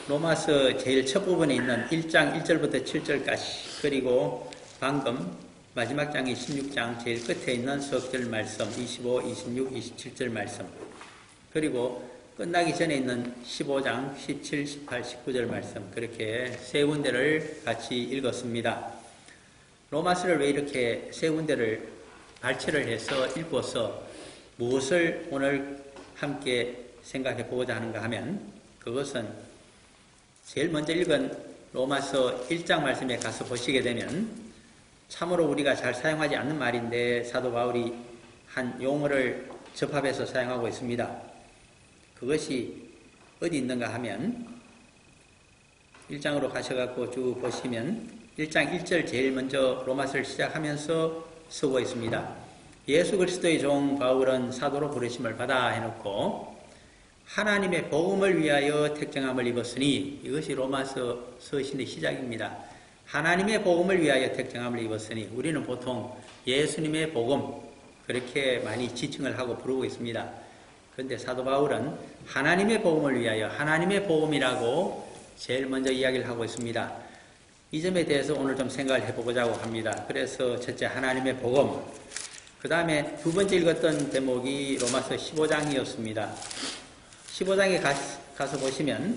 로마서 제일 첫 부분에 있는 1장 1절부터 7절까지, 그리고 방금 마지막 장인 16장 제일 끝에 있는 석절 말씀 25, 26, 27절 말씀, 그리고 끝나기 전에 있는 15장 17, 18, 19절 말씀, 그렇게 세 군데를 같이 읽었습니다. 로마서를 왜 이렇게 세 군데를 발췌를 해서 읽고서 무엇을 오늘 함께 생각해 보고자 하는가 하면, 그것은 제일 먼저 읽은 로마서 1장 말씀에 가서 보시게 되면 참으로 우리가 잘 사용하지 않는 말인데 사도 바울이 한 용어를 접합해서 사용하고 있습니다. 그것이 어디 있는가 하면 1장으로 가셔갖고 쭉 보시면 1장 1절 제일 먼저 로마서를 시작하면서 쓰고 있습니다. 예수 그리스도의 종 바울은 사도로 부르심을 받아 해놓고 하나님의 복음을 위하여 택정함을 입었으니, 이것이 로마서 서신의 시작입니다. 하나님의 복음을 위하여 택정함을 입었으니, 우리는 보통 예수님의 복음 그렇게 많이 지칭을 하고 부르고 있습니다. 그런데 사도 바울은 하나님의 복음을 위하여, 하나님의 복음이라고 제일 먼저 이야기를 하고 있습니다. 이 점에 대해서 오늘 좀 생각을 해보고자 합니다. 그래서 첫째 하나님의 복음, 그 다음에 두 번째 읽었던 대목이 로마서 15장이었습니다. 15장에 가서 보시면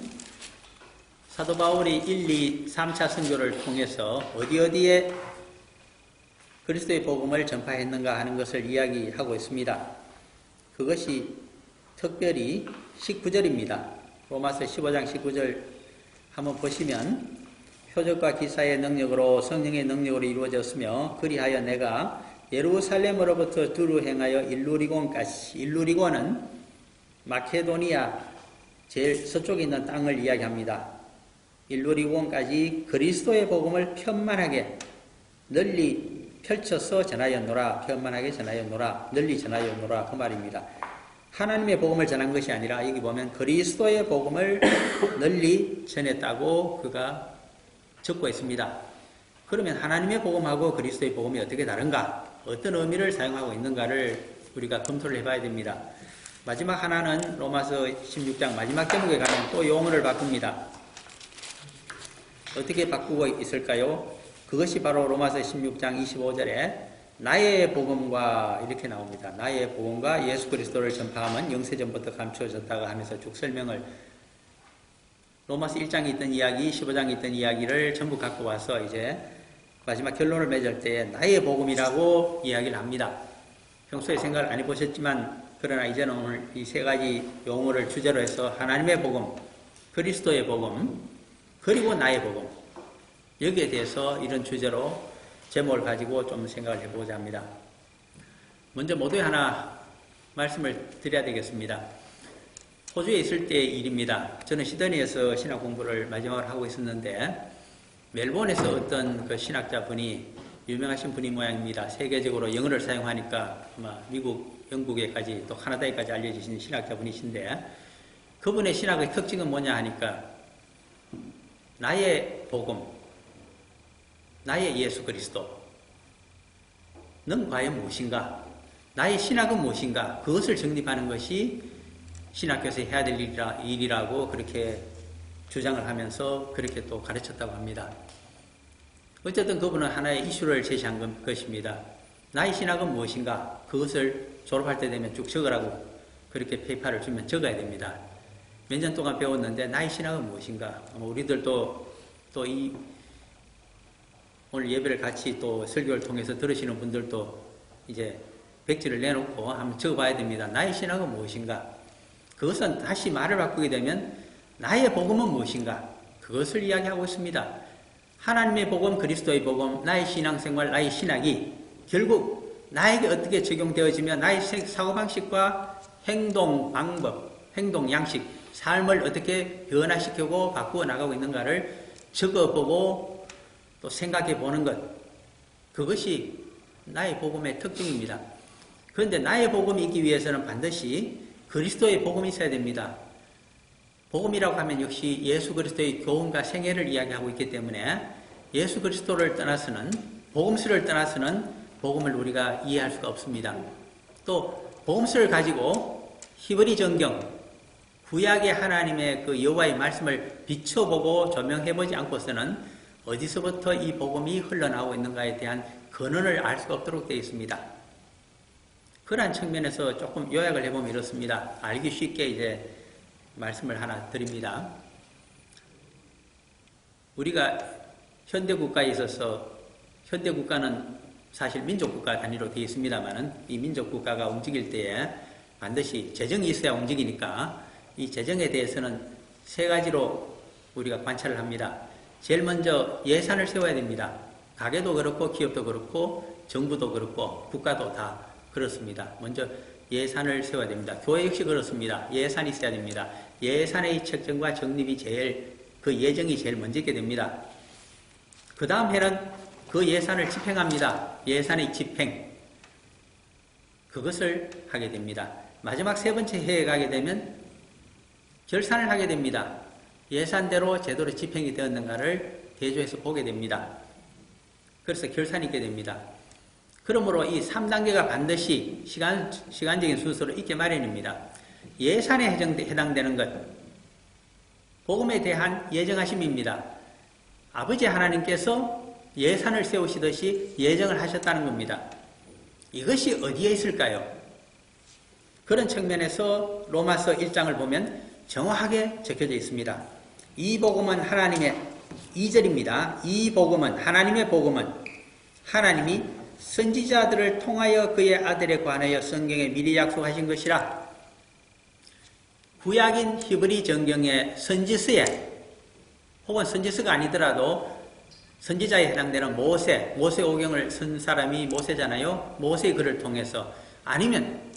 사도 바울이 1, 2, 3차 선교를 통해서 어디에 그리스도의 복음을 전파했는가 하는 것을 이야기하고 있습니다. 그것이 특별히 19절입니다. 로마서 15장 19절 한번 보시면 표적과 기사의 능력으로 성령의 능력으로 이루어졌으며 그리하여 내가 예루살렘으로부터 두루 행하여 일루리곤까지, 일루리곤은 마케도니아 제일 서쪽에 있는 땅을 이야기합니다. 일루리곤까지 그리스도의 복음을 편만하게 널리 펼쳐서 전하였노라. 편만하게 전하였노라. 널리 전하였노라. 그 말입니다. 하나님의 복음을 전한 것이 아니라 여기 보면 그리스도의 복음을 널리 전했다고 그가 적고 있습니다. 그러면 하나님의 복음하고 그리스도의 복음이 어떻게 다른가? 어떤 의미를 사용하고 있는가를 우리가 검토를 해봐야 됩니다. 마지막 하나는 로마서 16장 마지막 제목에 가면 또 용어를 바꿉니다. 어떻게 바꾸고 있을까요? 그것이 바로 로마서 16장 25절에 나의 복음과 이렇게 나옵니다. 나의 복음과 예수 그리스도를 전파하면 영세전부터 감추어졌다가 하면서 쭉 설명을, 로마서 1장에 있던 이야기, 15장에 있던 이야기를 전부 갖고 와서 이제 마지막 결론을 맺을 때 나의 복음이라고 이야기를 합니다. 평소에 생각을 안 해보셨지만 그러나 이제는 오늘 이 세 가지 용어를 주제로 해서 하나님의 복음, 그리스도의 복음, 그리고 나의 복음, 여기에 대해서 이런 주제로 제목을 가지고 좀 생각을 해보고자 합니다. 먼저 모두에 하나 말씀을 드려야 되겠습니다. 호주에 있을 때의 일입니다. 저는 시드니에서 신학 공부를 마지막으로 하고 있었는데 멜본에서 어떤 그 신학자분이, 유명하신 분이 모양입니다. 세계적으로 영어를 사용하니까 아마 미국, 영국에까지 또 카나다에까지 알려지신 신학자분이신데, 그분의 신학의 특징은 뭐냐 하니까 나의 복음, 나의 예수 그리스도는 과연 무엇인가? 나의 신학은 무엇인가? 그것을 정립하는 것이 신학교에서 해야 될 일이라고 그렇게 주장을 하면서 그렇게 또 가르쳤다고 합니다. 어쨌든 그분은 하나의 이슈를 제시한 것입니다. 나의 신학은 무엇인가? 그것을 졸업할 때 되면 쭉 적으라고 그렇게 페이퍼를 주면 적어야 됩니다. 몇 년 동안 배웠는데 나의 신학은 무엇인가? 우리들도 또 이 오늘 예배를 같이 또 설교를 통해서 들으시는 분들도 이제 백지를 내놓고 한번 적어봐야 됩니다. 나의 신학은 무엇인가? 그것은 다시 말을 바꾸게 되면 나의 복음은 무엇인가? 그것을 이야기하고 있습니다. 하나님의 복음, 그리스도의 복음, 나의 신앙생활, 나의 신학이 결국 나에게 어떻게 적용되어지며 나의 사고방식과 행동 방법, 행동 양식, 삶을 어떻게 변화시키고 바꾸어 나가고 있는가를 적어보고 또 생각해 보는 것, 그것이 나의 복음의 특징입니다. 그런데 나의 복음이 있기 위해서는 반드시 그리스도의 복음이 있어야 됩니다. 복음이라고 하면 역시 예수 그리스도의 교훈과 생애를 이야기하고 있기 때문에 예수 그리스도를 떠나서는, 복음서를 떠나서는 복음을 우리가 이해할 수가 없습니다. 또 복음서를 가지고 히브리 정경, 구약의 하나님의 그 여호와의 말씀을 비춰보고 조명해보지 않고서는 어디서부터 이 복음이 흘러나오고 있는가에 대한 근원을 알 수가 없도록 되어 있습니다. 그러한 측면에서 조금 요약을 해보면 이렇습니다. 알기 쉽게 이제 말씀을 하나 드립니다. 우리가 현대국가에 있어서 현대국가는 사실 민족국가 단위로 되어 있습니다만 이 민족국가가 움직일 때에 반드시 재정이 있어야 움직이니까 이 재정에 대해서는 세 가지로 우리가 관찰을 합니다. 제일 먼저 예산을 세워야 됩니다. 가게도 그렇고 기업도 그렇고 정부도 그렇고 국가도 다 그렇습니다. 먼저 예산을 세워야 됩니다. 교회 역시 그렇습니다. 예산이 있어야 됩니다. 예산의 책정과 정립이 그 예정이 제일 먼저 있게 됩니다. 그 다음 해는 그 예산을 집행합니다. 예산의 집행. 그것을 하게 됩니다. 마지막 세 번째 해에 가게 되면 결산을 하게 됩니다. 예산대로 제대로 집행이 되었는가를 대조해서 보게 됩니다. 그래서 결산이 있게 됩니다. 그러므로 이 3단계가 반드시 시간적인 순서로 있게 마련입니다. 예산에 해당되는 것, 복음에 대한 예정하심입니다. 아버지 하나님께서 예산을 세우시듯이 예정을 하셨다는 겁니다. 이것이 어디에 있을까요? 그런 측면에서 로마서 1장을 보면 정확하게 적혀져 있습니다. 이 복음은 하나님의 2절입니다. 이 복음은 하나님의 복음은 하나님이 선지자들을 통하여 그의 아들에 관하여 성경에 미리 약속하신 것이라. 구약인 히브리 정경의 선지서에 혹은 선지서가 아니더라도 선지자에 해당되는 모세오경을 쓴 사람이 모세잖아요. 모세의 글을 통해서 아니면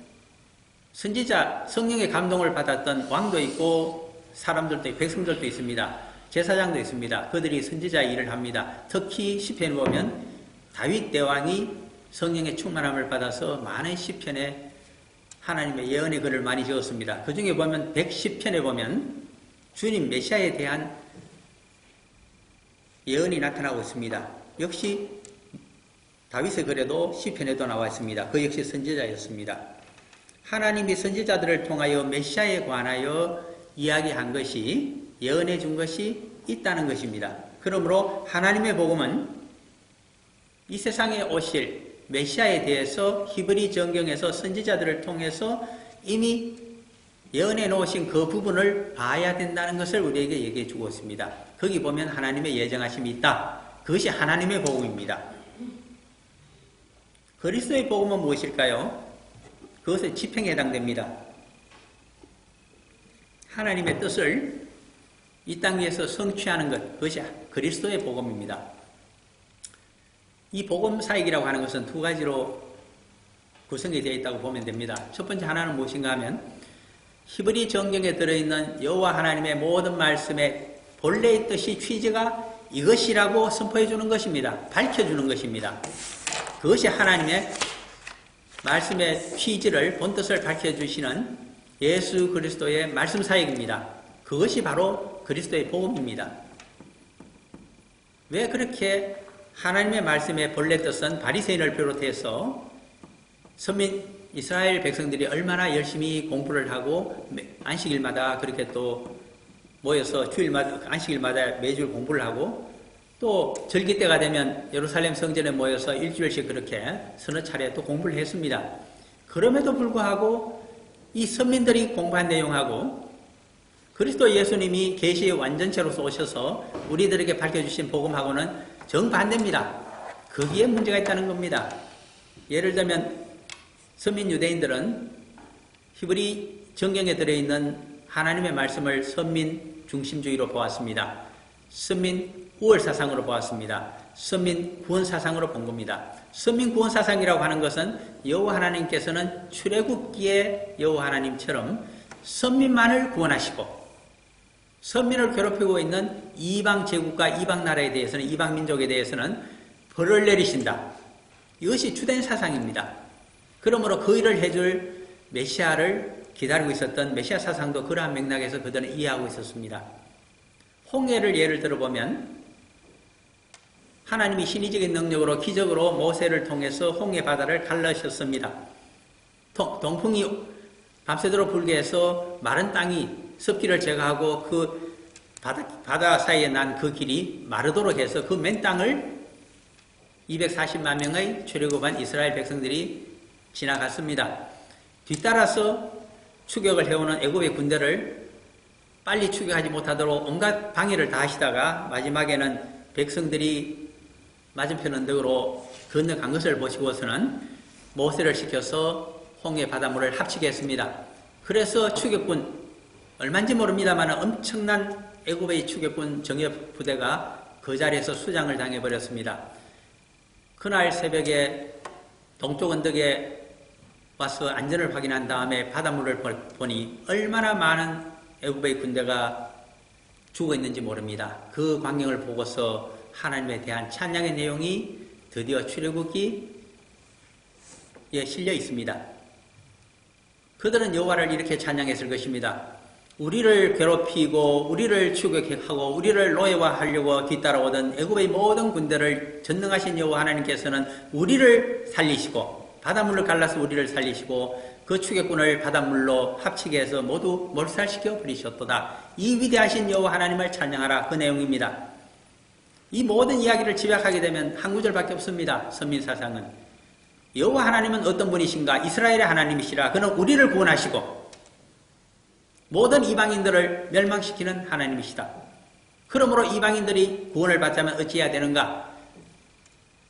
선지자 성령의 감동을 받았던 왕도 있고 사람들도 있고 백성들도 있습니다. 제사장도 있습니다. 그들이 선지자의 일을 합니다. 특히 시편에 보면 다윗 대왕이 성령의 충만함을 받아서 많은 시편에 하나님의 예언의 글을 많이 지었습니다. 그 중에 보면 110편에 보면 주님 메시아에 대한 예언이 나타나고 있습니다. 역시 다윗의 글에도 시편에도 나와 있습니다. 그 역시 선지자였습니다. 하나님이 선지자들을 통하여 메시아에 관하여 이야기한 것이 예언해 준 것이 있다는 것입니다. 그러므로 하나님의 복음은 이 세상에 오실 메시아에 대해서 히브리 정경에서 선지자들을 통해서 이미 예언해 놓으신 그 부분을 봐야 된다는 것을 우리에게 얘기해 주고 있습니다. 거기 보면 하나님의 예정하심이 있다. 그것이 하나님의 복음입니다. 그리스도의 복음은 무엇일까요? 그것은 집행에 해당됩니다. 하나님의 뜻을 이 땅 위에서 성취하는 것, 그것이 그리스도의 복음입니다. 이 복음 사역이라고 하는 것은 두 가지로 구성이 되어 있다고 보면 됩니다. 첫 번째 하나는 무엇인가 하면 히브리 정경에 들어있는 여호와 하나님의 모든 말씀의 본래의 뜻이 취지가 이것이라고 선포해 주는 것입니다. 밝혀주는 것입니다. 그것이 하나님의 말씀의 취지를 본뜻을 밝혀주시는 예수 그리스도의 말씀 사역입니다. 그것이 바로 그리스도의 복음입니다. 왜 그렇게 하나님의 말씀의 본래 뜻은 바리새인을 비롯해서 선민 이스라엘 백성들이 얼마나 열심히 공부를 하고 안식일마다 그렇게 또 모여서 주일마다 안식일마다 매주 공부를 하고 또 절기 때가 되면 예루살렘 성전에 모여서 일주일씩 그렇게 서너 차례 또 공부를 했습니다. 그럼에도 불구하고 이 선민들이 공부한 내용하고 그리스도 예수님이 계시의 완전체로서 오셔서 우리들에게 밝혀주신 복음하고는 정반대입니다. 거기에 문제가 있다는 겁니다. 예를 들면 선민 유대인들은 히브리 정경에 들어있는 하나님의 말씀을 선민 중심주의로 보았습니다. 선민 우월 사상으로 보았습니다. 선민 구원 사상으로 본 겁니다. 선민 구원 사상이라고 하는 것은 여호와 하나님께서는 출애굽기의 여호와 하나님처럼 선민만을 구원하시고 선민을 괴롭히고 있는 이방 제국과 이방 나라에 대해서는 이방 민족에 대해서는 벌을 내리신다. 이것이 주된 사상입니다. 그러므로 그 일을 해줄 메시아를 기다리고 있었던 메시아 사상도 그러한 맥락에서 그들은 이해하고 있었습니다. 홍해를 예를 들어보면 하나님이 신의적인 능력으로 기적으로 모세를 통해서 홍해 바다를 갈라셨습니다. 동풍이 밤새도록 불게 해서 마른 땅이 습기를 제거하고 그 바다 사이에 난 그 길이 마르도록 해서 그 맨 땅을 240만 명의 출애굽한 이스라엘 백성들이 지나갔습니다. 뒤따라서 추격을 해오는 애굽의 군대를 빨리 추격하지 못하도록 온갖 방해를 다 하시다가 마지막에는 백성들이 맞은편 언덕으로 건너간 것을 보시고서는 모세를 시켜서 홍해 바닷물을 합치게 했습니다. 그래서 추격군, 얼마인지 모릅니다만 엄청난 애굽의 추격군 정예 부대가 그 자리에서 수장을 당해버렸습니다. 그날 새벽에 동쪽 언덕에 와서 안전을 확인한 다음에 바닷물을 보니 얼마나 많은 애굽의 군대가 죽어 있는지 모릅니다. 그 광경을 보고서 하나님에 대한 찬양의 내용이 드디어 출애굽기에 실려 있습니다. 그들은 여호와를 이렇게 찬양했을 것입니다. 우리를 괴롭히고 우리를 추격하고 우리를 노예화하려고 뒤따라오던 애굽의 모든 군대를 전능하신 여호와 하나님께서는 우리를 살리시고 바닷물을 갈라서 우리를 살리시고 그 추격군을 바닷물로 합치게 해서 모두 몰살시켜 버리셨도다. 이 위대하신 여호와 하나님을 찬양하라. 그 내용입니다. 이 모든 이야기를 집약하게 되면 한 구절밖에 없습니다. 선민사상은. 여호와 하나님은 어떤 분이신가? 이스라엘의 하나님이시라. 그는 우리를 구원하시고 모든 이방인들을 멸망시키는 하나님이시다. 그러므로 이방인들이 구원을 받자면 어찌해야 되는가?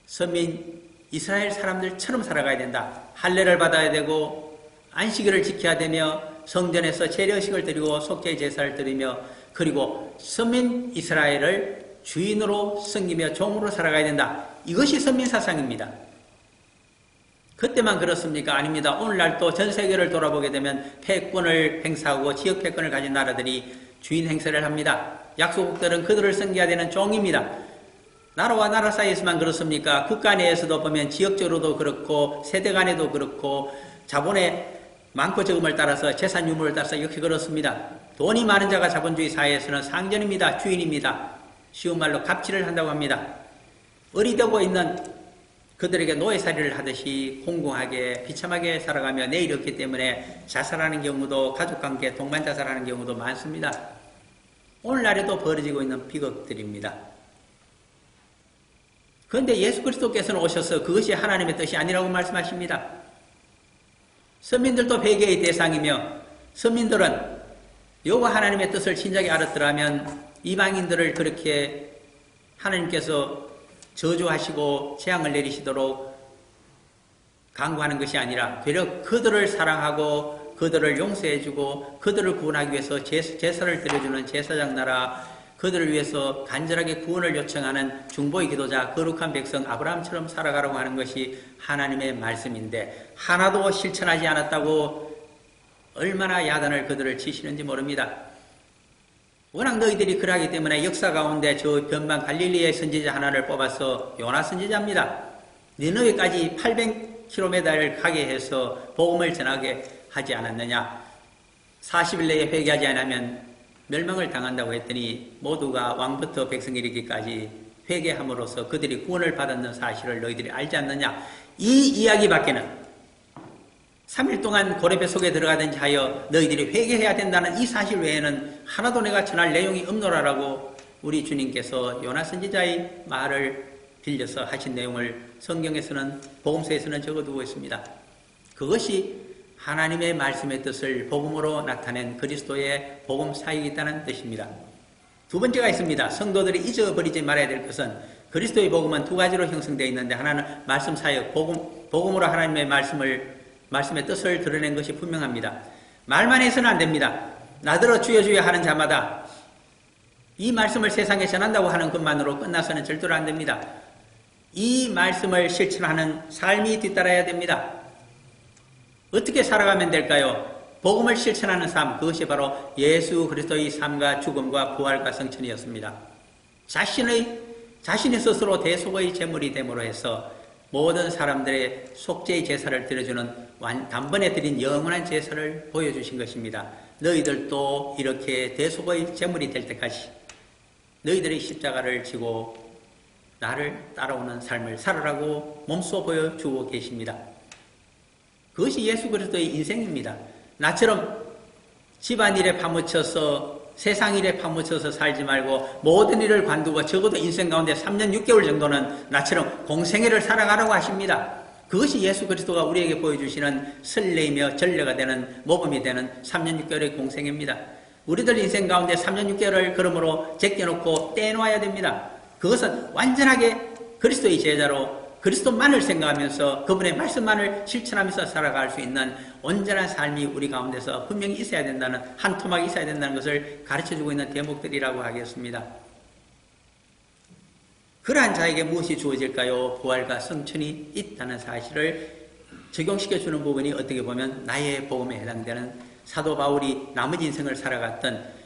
선민 이스라엘 사람들처럼 살아가야 된다. 할례를 받아야 되고 안식일을 지켜야 되며 성전에서 재래의식을 드리고 속죄 제사를 드리며 그리고 선민 이스라엘을 주인으로 섬기며 종으로 살아가야 된다. 이것이 선민사상입니다. 그때만 그렇습니까? 아닙니다. 오늘날 또 전 세계를 돌아보게 되면 패권을 행사하고 지역 패권을 가진 나라들이 주인 행세를 합니다. 약소국들은 그들을 섬겨야 되는 종입니다. 나라와 나라 사이에서만 그렇습니까? 국가 내에서도 보면 지역적으로도 그렇고 세대 간에도 그렇고 자본의 많고 적음을 따라서 재산 유무를 따라서 역시 그렇습니다. 돈이 많은 자가 자본주의 사회에서는 상전입니다. 주인입니다. 쉬운 말로 갑질을 한다고 합니다. 어리되고 있는 그들에게 노예살이를 하듯이 공공하게 비참하게 살아가며 내일이 없기 때문에 자살하는 경우도 가족관계 동반자살하는 경우도 많습니다. 오늘날에도 벌어지고 있는 비극들입니다. 그런데 예수 그리스도께서는 오셔서 그것이 하나님의 뜻이 아니라고 말씀하십니다. 선민들도 회개의 대상이며 선민들은 여호와 하나님의 뜻을 진작에 알았더라면 이방인들을 그렇게 하나님께서 저주하시고 재앙을 내리시도록 강구하는 것이 아니라 되려 그들을 사랑하고 그들을 용서해주고 그들을 구원하기 위해서 제사를 드려주는 제사장 나라, 그들을 위해서 간절하게 구원을 요청하는 중보의 기도자 거룩한 백성 아브라함처럼 살아가라고 하는 것이 하나님의 말씀인데 하나도 실천하지 않았다고 얼마나 야단을 그들을 치시는지 모릅니다. 워낙 너희들이 그러하기 때문에 역사 가운데 저 변방 갈릴리의 선지자 하나를 뽑아서 요나 선지자입니다. 니느웨까지 800km를 가게 해서 복음을 전하게 하지 않았느냐. 40일 내에 회개하지 않으면 멸망을 당한다고 했더니 모두가 왕부터 백성이 이르기까지 회개함으로써 그들이 구원을 받았는 사실을 너희들이 알지 않느냐. 이 이야기밖에는 3일 동안 고레배 속에 들어가든지 하여 너희들이 회개해야 된다는 이 사실 외에는 하나도 내가 전할 내용이 없노라라고 우리 주님께서 요나 선지자의 말을 빌려서 하신 내용을 성경에서는 복음서에서는 적어두고 있습니다. 그것이 하나님의 말씀의 뜻을 복음으로 나타낸 그리스도의 복음 사역이있다는 뜻입니다. 두 번째가 있습니다. 성도들이 잊어버리지 말아야 될 것은 그리스도의 복음은 두 가지로 형성되어 있는데 하나는 말씀 사역, 복음으로 하나님의 말씀의 뜻을 드러낸 것이 분명합니다. 말만 해서는 안 됩니다. 나더러 주여 주여 하는 자마다 이 말씀을 세상에 전한다고 하는 것만으로 끝나서는 절대로 안 됩니다. 이 말씀을 실천하는 삶이 뒤따라야 됩니다. 어떻게 살아가면 될까요? 복음을 실천하는 삶, 그것이 바로 예수 그리스도의 삶과 죽음과 부활과 성천이었습니다. 자신의 스스로 대속의 제물이 됨으로 해서 모든 사람들의 속죄의 제사를 드려주는 단번에 드린 영원한 제사를 보여주신 것입니다. 너희들도 이렇게 대속의 제물이 될 때까지 너희들의 십자가를 지고 나를 따라오는 삶을 살아라고 몸소 보여주고 계십니다. 그것이 예수 그리스도의 인생입니다. 나처럼 집안일에 파묻혀서 세상 일에 파묻혀서 살지 말고 모든 일을 관두고 적어도 인생 가운데 3년 6개월 정도는 나처럼 공생애를 살아가라고 하십니다. 그것이 예수 그리스도가 우리에게 보여주시는 설레이며 전례가 되는 모범이 되는 3년 6개월의 공생애입니다. 우리들 인생 가운데 3년 6개월을 그러므로 제껴놓고 떼놓아야 됩니다. 그것은 완전하게 그리스도의 제자로 그리스도만을 생각하면서 그분의 말씀만을 실천하면서 살아갈 수 있는 온전한 삶이 우리 가운데서 분명히 있어야 된다는, 한 토막이 있어야 된다는 것을 가르쳐주고 있는 대목들이라고 하겠습니다. 그러한 자에게 무엇이 주어질까요? 부활과 성천이 있다는 사실을 적용시켜주는 부분이 어떻게 보면 나의 복음에 해당되는 사도 바울이 나머지 인생을 살아갔던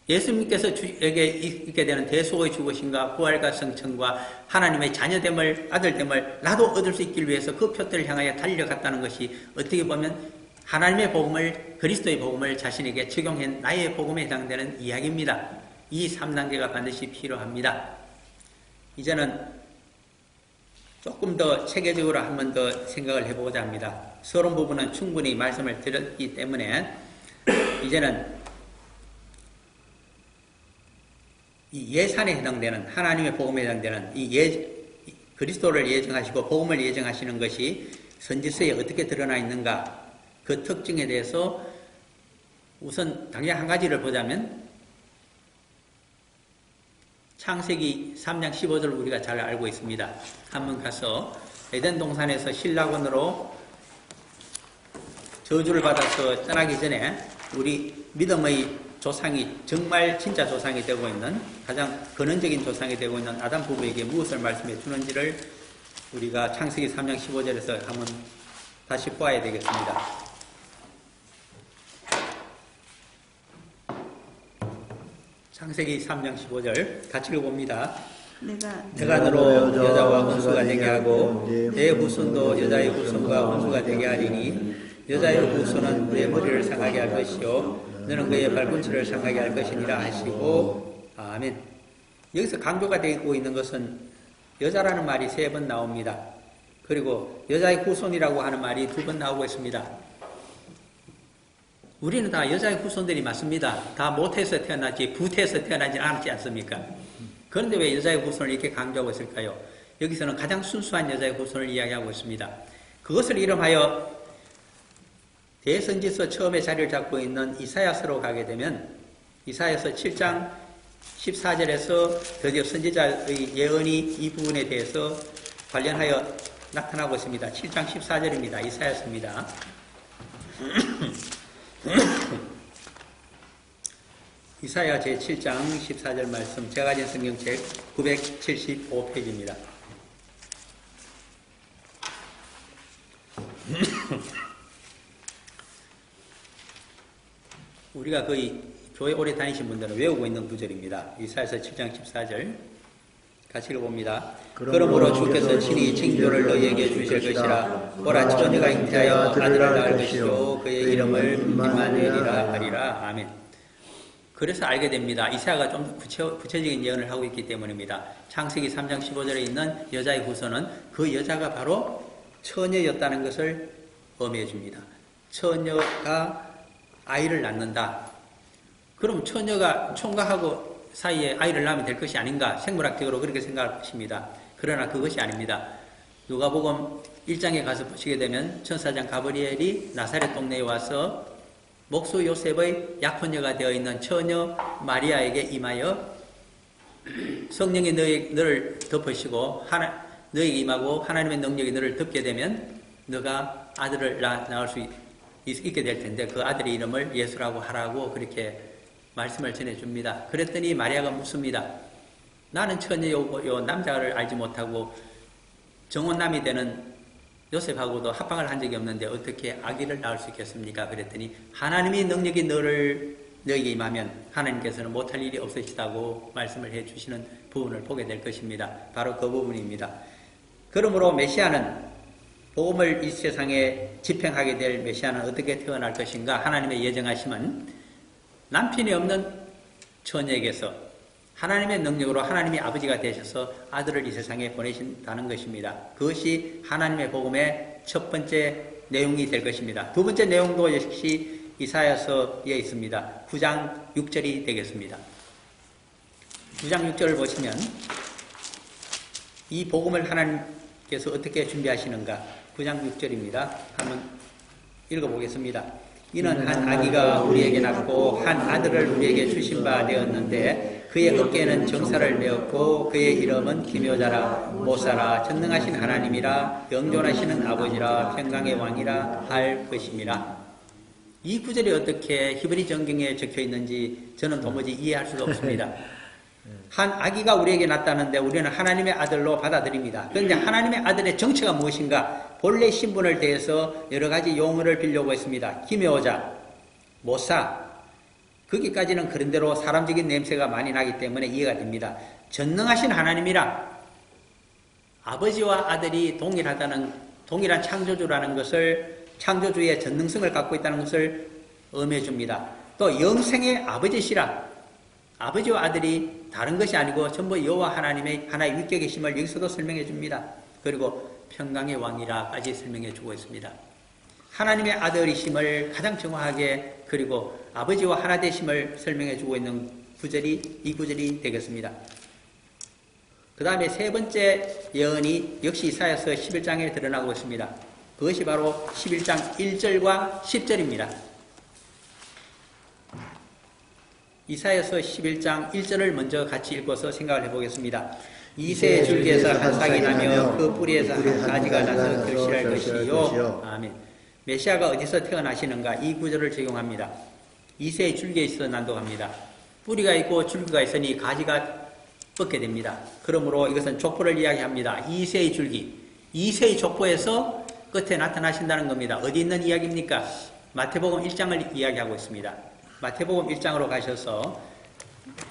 예수님께서 주에게 있게 되는 대속의 죽으심과 부활과 성천과 하나님의 자녀됨을, 아들됨을 나도 얻을 수 있기 위해서 그 표대를 향하여 달려갔다는 것이 어떻게 보면 하나님의 복음을, 그리스도의 복음을 자신에게 적용한 나의 복음에 해당되는 이야기입니다. 이 3단계가 반드시 필요합니다. 이제는 조금 더 체계적으로 한 번 더 생각을 해보고자 합니다. 서론 부분은 충분히 말씀을 드렸기 때문에 이제는 이 예산에 해당되는, 하나님의 복음에 해당되는 그리스도를 예정하시고 복음을 예정하시는 것이 선지서에 어떻게 드러나 있는가, 그 특징에 대해서 우선 당장 한 가지를 보자면 창세기 3장 15절을 우리가 잘 알고 있습니다. 한번 가서 에덴 동산에서 신라군으로 저주를 받아서 떠나기 전에 우리 믿음의 조상이, 정말 진짜 조상이 되고 있는, 가장 근원적인 조상이 되고 있는 아담 부부에게 무엇을 말씀해 주는지를 우리가 창세기 3장 15절에서 한번 다시 보아야 되겠습니다. 창세기 3장 15절 같이 읽어봅니다. 내가 너로 여자와 혼수가 되게 하고 내 후손도 여자의 후손과 혼수가 되게 하리니 여자의 후손은 그의 머리를 상하게 할 것이요 너는 그의 발꿈치를 상하게 할 것이니라 하시고 아멘. 여기서 강조가 되고 있는 것은 여자라는 말이 3번 나옵니다. 그리고 여자의 후손이라고 하는 말이 2번 나오고 있습니다. 우리는 다 여자의 후손들이 맞습니다. 다 못해서 태어나지 부태해서 태어나지 않지 않습니까? 그런데 왜 여자의 후손을 이렇게 강조하고 있을까요? 여기서는 가장 순수한 여자의 후손을 이야기하고 있습니다. 그것을 이름하여 대선지서 처음에 자리를 잡고 있는 이사야서로 가게 되면 이사야서 7장 14절에서 드디어 선지자의 예언이 이 부분에 대해서 관련하여 나타나고 있습니다. 7장 14절입니다. 이사야서입니다. 이사야 제7장 14절 말씀, 제가 가진 성경책 975페이지입니다. 우리가 거의 교회 오래 다니신 분들은 외우고 있는 구절입니다. 이사야서 7장 14절 같이 읽어봅니다. 그러므로 주께서 친히 징조를 너희에게 주실 것이라. 보라, 처녀가 잉태하여 아들을 낳을 것이요 그의 이름을 임마누엘이라 하리라. 아멘. 그래서 알게 됩니다. 이사야가 좀 구체적인 예언을 하고 있기 때문입니다. 창세기 3장 15절에 있는 여자의 후손은 그 여자가 바로 처녀였다는 것을 의미해 줍니다. 처녀가 아이를 낳는다. 그럼 처녀가 총각하고 사이에 아이를 낳으면 될 것이 아닌가? 생물학적으로 그렇게 생각할 것입니다. 그러나 그것이 아닙니다. 누가복음 1장에 가서 보시게 되면 천사장 가브리엘이 나사렛 동네에 와서 목수 요셉의 약혼녀가 되어 있는 처녀 마리아에게 임하여 성령이 너를 덮으시고 너에게 임하고 하나님의 능력이 너를 덮게 되면 너가 아들을 낳을 수 있게 될 텐데 그 아들의 이름을 예수라고 하라고 그렇게 말씀을 전해줍니다. 그랬더니 마리아가 묻습니다. 나는 처녀요 남자를 알지 못하고 정혼남이 되는 요셉하고도 합방을 한 적이 없는데 어떻게 아기를 낳을 수 있겠습니까? 그랬더니 하나님의 능력이 너에게 임하면 하나님께서는 못할 일이 없으시다고 말씀을 해주시는 부분을 보게 될 것입니다. 바로 그 부분입니다. 그러므로 메시아는 복음을 이 세상에 집행하게 될 메시아는 어떻게 태어날 것인가? 하나님의 예정하심은 남편이 없는 처녀에게서 하나님의 능력으로 하나님의 아버지가 되셔서 아들을 이 세상에 보내신다는 것입니다. 그것이 하나님의 복음의 첫 번째 내용이 될 것입니다. 두 번째 내용도 역시 이사야서에 있습니다. 9장 6절이 되겠습니다. 9장 6절을 보시면 이 복음을 하나님께서 어떻게 준비하시는가? 9장 6절입니다. 한번 읽어보겠습니다. 이는 한 아기가 우리에게 낳고 한 아들을 우리에게 주신 바 되었는데 그의 어깨에는 정사를 메었고 그의 이름은 기묘자라 모사라 전능하신 하나님이라 영존하시는 아버지라 평강의 왕이라 할 것입니다. 이 구절이 어떻게 히브리 정경에 적혀 있는지 저는 도무지 이해할 수가 없습니다. 한 아기가 우리에게 낳았다는데 우리는 하나님의 아들로 받아들입니다. 그런데 하나님의 아들의 정체가 무엇인가? 본래 신분을 대해서 여러 가지 용어를 빌려오고 있습니다. 기묘자, 모사, 거기까지는 그런대로 사람적인 냄새가 많이 나기 때문에 이해가 됩니다. 전능하신 하나님이라 아버지와 아들이 동일한 창조주라는 것을, 창조주의 전능성을 갖고 있다는 것을 의미해줍니다. 또 영생의 아버지시라, 아버지와 아들이 다른 것이 아니고 전부 여호와 하나님의 하나의 위격이심을 여기서도 설명해 줍니다. 그리고 평강의 왕이라까지 설명해 주고 있습니다. 하나님의 아들이심을 가장 정확하게 그리고 아버지와 하나 되심을 설명해 주고 있는 구절이 이 구절이 되겠습니다. 그 다음에 세 번째 예언이 역시 이사야서 11장에 드러나고 있습니다. 그것이 바로 11장 1절과 10절입니다. 이사야서 11장 1절을 먼저 같이 읽어서 생각을 해보겠습니다. 이새의 줄기에서 한 싹이 나며 그 뿌리에서 한 가지가 나서 결실할 것이요. 아멘. 메시아가 어디서 태어나시는가? 이 구절을 적용합니다. 이새의 줄기에 있어 난독합니다. 뿌리가 있고 줄기가 있으니 가지가 뻗게 됩니다. 그러므로 이것은 족보를 이야기합니다. 이새의 줄기, 이새의 족보에서 끝에 나타나신다는 겁니다. 어디 있는 이야기입니까? 마태복음 1장을 이야기하고 있습니다. 마태복음 1장으로 가셔서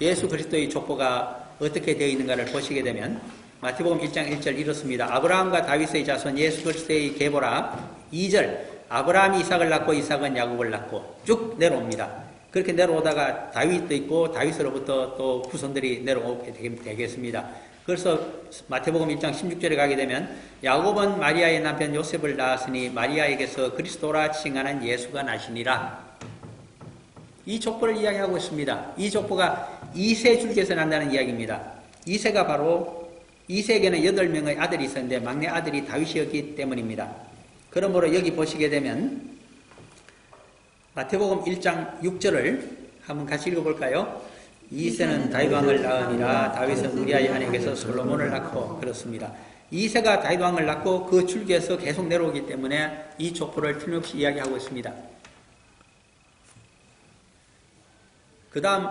예수 그리스도의 족보가 어떻게 되어 있는가를 보시게 되면 마태복음 1장 1절 이렇습니다. 아브라함과 다윗의 자손 예수 그리스도의 계보라. 2절 아브라함이 이삭을 낳고 이삭은 야곱을 낳고 쭉 내려옵니다. 그렇게 내려오다가 다윗도 있고 다윗으로부터 또 후손들이 내려오게 되겠습니다. 그래서 마태복음 1장 16절에 가게 되면 야곱은 마리아의 남편 요셉을 낳았으니 마리아에게서 그리스도라 칭하는 예수가 나시니라. 이 족보를 이야기하고 있습니다. 이 족보가 이새 줄기에서 난다는 이야기입니다. 이새가 바로 이새에게는 8명의 아들이 있었는데 막내 아들이 다윗이었기 때문입니다. 그러므로 여기 보시게 되면 마태복음 1장 6절을 한번 같이 읽어볼까요? 이새는 다윗 왕을 낳으니라. 다윗은 우리아의 아내에게서 솔로몬을 낳고 그렇습니다. 이새가 다윗 왕을 낳고 그 줄기에서 계속 내려오기 때문에 이 족보를 틀림없이 이야기하고 있습니다. 그 다음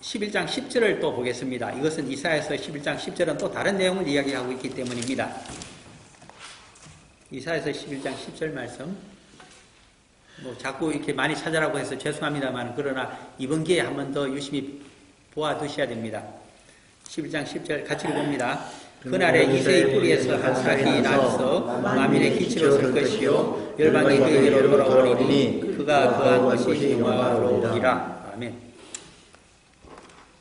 11장 10절을 또 보겠습니다. 이것은 이사야서 11장 10절은 또 다른 내용을 이야기하고 있기 때문입니다. 이사야서 11장 10절 말씀 자꾸 이렇게 많이 찾아라고 해서 죄송합니다만 그러나 이번 기회에 한 번 더 유심히 보아두셔야 됩니다. 11장 10절 같이 읽어봅니다. 그날에 이새의 뿌리에서 한 싹이 나서 만민의 기치로 설 것이요 열방이 그에게로 돌아오리니 그가 그한 것이 영화로 오리라. 아멘.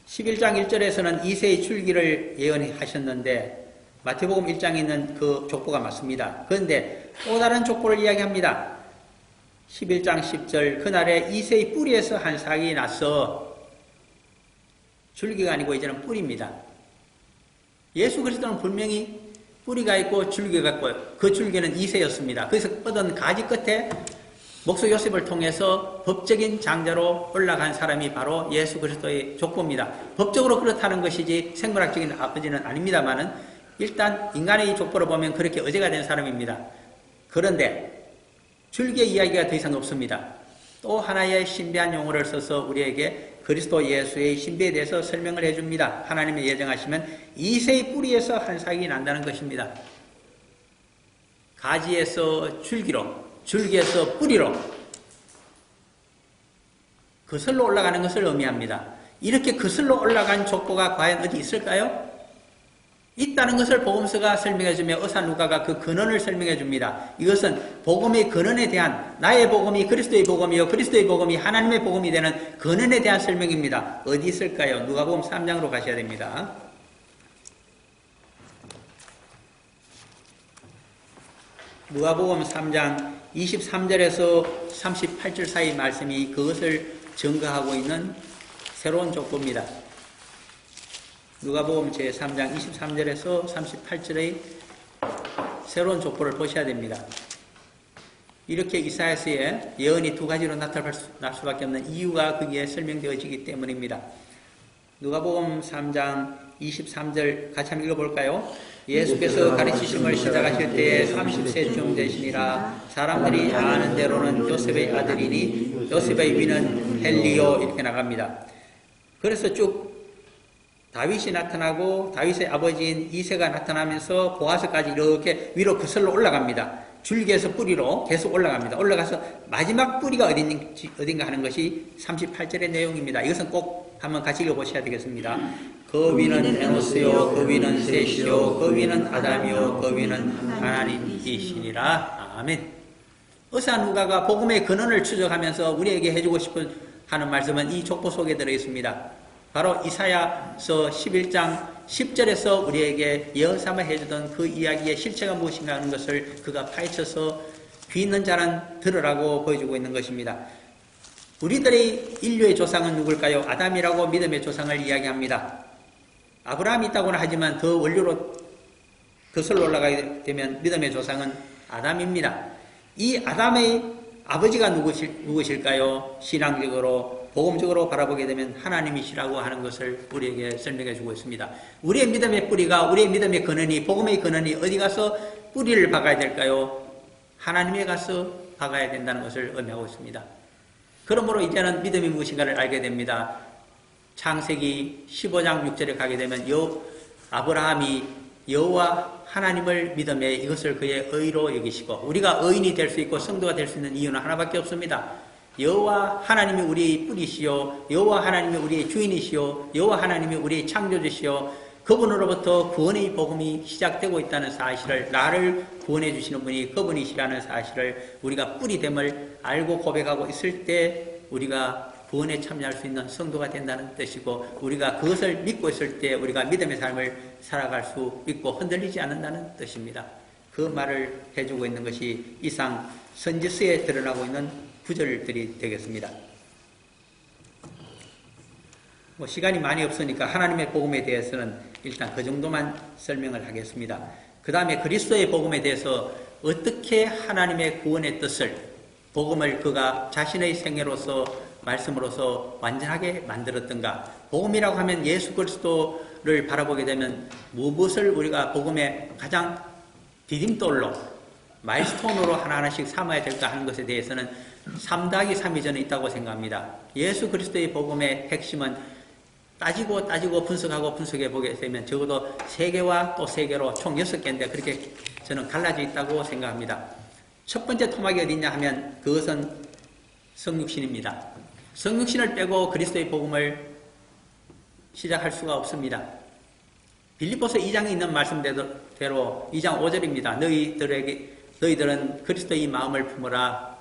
11장 1절에서는 이새의 줄기를 예언하셨는데 마태복음 1장에 있는 그 족보가 맞습니다. 그런데 또 다른 족보를 이야기합니다. 11장 10절 그날에 이새의 뿌리에서 한 싹이 나서 줄기가 아니고 이제는 뿌리입니다. 예수 그리스도는 분명히 뿌리가 있고 줄기가 있고 그 줄기는 이새였습니다. 그래서 뻗은 가지 끝에 목수 요셉을 통해서 법적인 장자로 올라간 사람이 바로 예수 그리스도의 족보입니다. 법적으로 그렇다는 것이지 생물학적인 아버지는 아닙니다만은 일단 인간의 족보를 보면 그렇게 어제가 된 사람입니다. 그런데 줄기의 이야기가 더 이상 없습니다. 또 하나의 신비한 용어를 써서 우리에게 그리스도 예수의 신비에 대해서 설명을 해줍니다. 하나님의 예정하시면 이새의 뿌리에서 한 싹이 난다는 것입니다. 가지에서 줄기로, 줄기에서 뿌리로 거슬러 올라가는 것을 의미합니다. 이렇게 거슬러 올라간 족보가 과연 어디 있을까요? 있다는 것을 복음서가 설명해주며 의사 누가가 그 근원을 설명해줍니다. 이것은 복음의 근원에 대한 나의 복음이 그리스도의 복음이요 그리스도의 복음이 하나님의 복음이 되는 근원에 대한 설명입니다. 어디 있을까요? 누가복음 3장으로 가셔야 됩니다. 누가복음 3장 23절에서 38절 사이 말씀이 그것을 증거하고 있는 새로운 족보입니다. 누가복음 제3장 23절에서 38절의 새로운 족보를 보셔야 됩니다. 이렇게 이사야서의 예언이 두 가지로 나타날 수밖에 없는 이유가 거기에 설명되어지기 때문입니다. 누가복음 3장 23절 같이 한번 읽어볼까요? 예수께서 가르치심을 시작하실 때에 30세쯤 되시니라. 사람들이 아는 대로는 요셉의 아들이니 요셉의 위는 헬리오 이렇게 나갑니다. 그래서 쭉 다윗이 나타나고 다윗의 아버지인 이새가 나타나면서 보아스까지 이렇게 위로 거슬러 올라갑니다. 줄기에서 뿌리로 계속 올라갑니다. 올라가서 마지막 뿌리가 어딘가 하는 것이 38절의 내용입니다. 이것은 꼭 한번 같이 읽어보셔야 되겠습니다. 그 위는 에노스요, 그 위는 셋이요, 그 위는 아담이요, 그 위는 하나님이시니라. 아멘. 의사 누가가 복음의 근원을 추적하면서 우리에게 해주고 싶은 하는 말씀은 이 족보 속에 들어있습니다. 바로 이사야서 11장 10절에서 우리에게 예언삼아 해주던 그 이야기의 실체가 무엇인가 하는 것을 그가 파헤쳐서 귀 있는 자는 들으라고 보여주고 있는 것입니다. 우리들의 인류의 조상은 누굴까요? 아담이라고 믿음의 조상을 이야기합니다. 아브라함이 있다고는 하지만 더 원료로 거슬러 올라가게 되면 믿음의 조상은 아담입니다. 이 아담의 아버지가 누구실까요? 신앙적으로 복음적으로 바라보게 되면 하나님이시라고 하는 것을 우리에게 설명해 주고 있습니다. 우리의 믿음의 뿌리가, 우리의 믿음의 근원이, 복음의 근원이 어디 가서 뿌리를 박아야 될까요? 하나님에 가서 박아야 된다는 것을 의미하고 있습니다. 그러므로 이제는 믿음이 무엇인가를 알게 됩니다. 창세기 15장 6절에 가게 되면 아브라함이 여호와 하나님을 믿음에 이것을 그의 의로 여기시고, 우리가 의인이 될 수 있고 성도가 될 수 있는 이유는 하나밖에 없습니다. 여호와 하나님이 우리의 뿌리시오, 여호와 하나님이 우리의 주인이시오, 여호와 하나님이 우리의 창조주시오, 그분으로부터 구원의 복음이 시작되고 있다는 사실을, 나를 구원해 주시는 분이 그분이시라는 사실을 우리가 뿌리됨을 알고 고백하고 있을 때 우리가 구원에 참여할 수 있는 성도가 된다는 뜻이고, 우리가 그것을 믿고 있을 때 우리가 믿음의 삶을 살아갈 수 있고 흔들리지 않는다는 뜻입니다. 그 말을 해주고 있는 것이 이상 선지서에 드러나고 있는 구절들이 되겠습니다. 시간이 많이 없으니까 하나님의 복음에 대해서는 일단 그 정도만 설명을 하겠습니다. 그 다음에 그리스도의 복음에 대해서 어떻게 하나님의 구원의 뜻을, 복음을 그가 자신의 생애로서 말씀으로서 완전하게 만들었던가. 복음이라고 하면 예수 그리스도를 바라보게 되면 무엇을 우리가 복음의 가장 디딤돌로, 마일스톤으로 하나하나씩 삼아야 될까 하는 것에 대해서는 3-3이 저는 있다고 생각합니다. 예수 그리스도의 복음의 핵심은 따지고 분석하고 분석해 보게 되면 적어도 3개와 또 3개로 총 6개인데 그렇게 저는 갈라져 있다고 생각합니다. 첫 번째 토막이 어디냐 하면 그것은 성육신입니다. 성육신을 빼고 그리스도의 복음을 시작할 수가 없습니다. 빌립보서 2장에 있는 말씀대로 2장 5절입니다. 너희들은 그리스도의 마음을 품으라.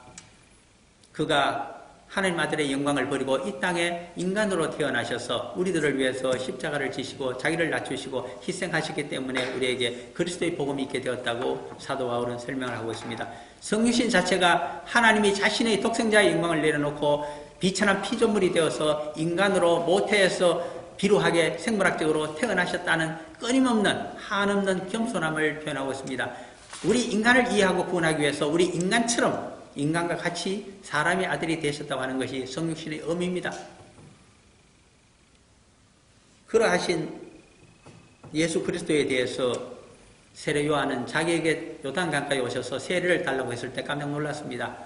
그가 하나님 아들의 영광을 버리고 이 땅에 인간으로 태어나셔서 우리들을 위해서 십자가를 지시고 자기를 낮추시고 희생하셨기 때문에 우리에게 그리스도의 복음이 있게 되었다고 사도 바울은 설명을 하고 있습니다. 성육신 자체가 하나님이 자신의 독생자의 영광을 내려놓고 비천한 피조물이 되어서 인간으로 모태에서 비루하게 생물학적으로 태어나셨다는 끊임없는 한없는 겸손함을 표현하고 있습니다. 우리 인간을 이해하고 구원하기 위해서 우리 인간처럼 인간과 같이 사람의 아들이 되셨다고 하는 것이 성육신의 의미입니다. 그러하신 예수 그리스도에 대해서 세례 요한은 자기에게 요단강가에 오셔서 세례를 달라고 했을 때 깜짝 놀랐습니다.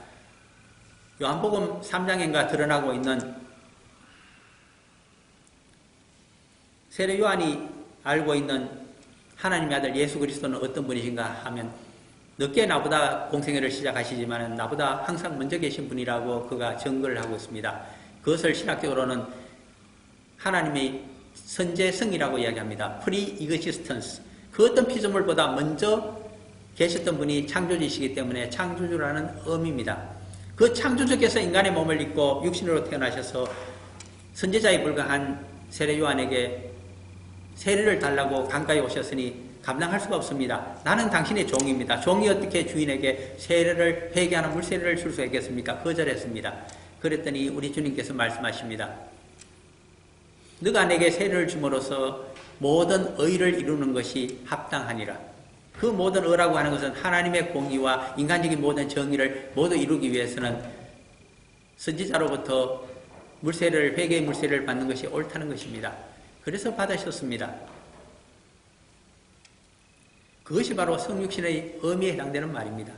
요한복음 3장인가 드러나고 있는 세례 요한이 알고 있는 하나님의 아들 예수 그리스도는 어떤 분이신가 하면 늦게 나보다 공생애를 시작하시지만 나보다 항상 먼저 계신 분이라고 그가 증거를 하고 있습니다. 그것을 신학적으로는 하나님의 선제성이라고 이야기합니다. pre-existence. 그 어떤 피조물보다 먼저 계셨던 분이 창조주이시기 때문에 창조주라는 의미입니다. 그 창조주께서 인간의 몸을 입고 육신으로 태어나셔서 선제자에 불과한 세례 요한에게 세례를 달라고 강가에 오셨으니 감당할 수가 없습니다. 나는 당신의 종입니다. 종이 어떻게 주인에게 세례를 회개하는 물세례를 줄 수 있겠습니까? 거절했습니다. 그랬더니 우리 주님께서 말씀하십니다. 너가 내게 세례를 줌으로써 모든 의를 이루는 것이 합당하니라. 그 모든 의라고 하는 것은 하나님의 공의와 인간적인 모든 정의를 모두 이루기 위해서는 선지자로부터 물세례를, 회개의 물세례를 받는 것이 옳다는 것입니다. 그래서 받으셨습니다. 그것이 바로 성육신의 의미에 해당되는 말입니다.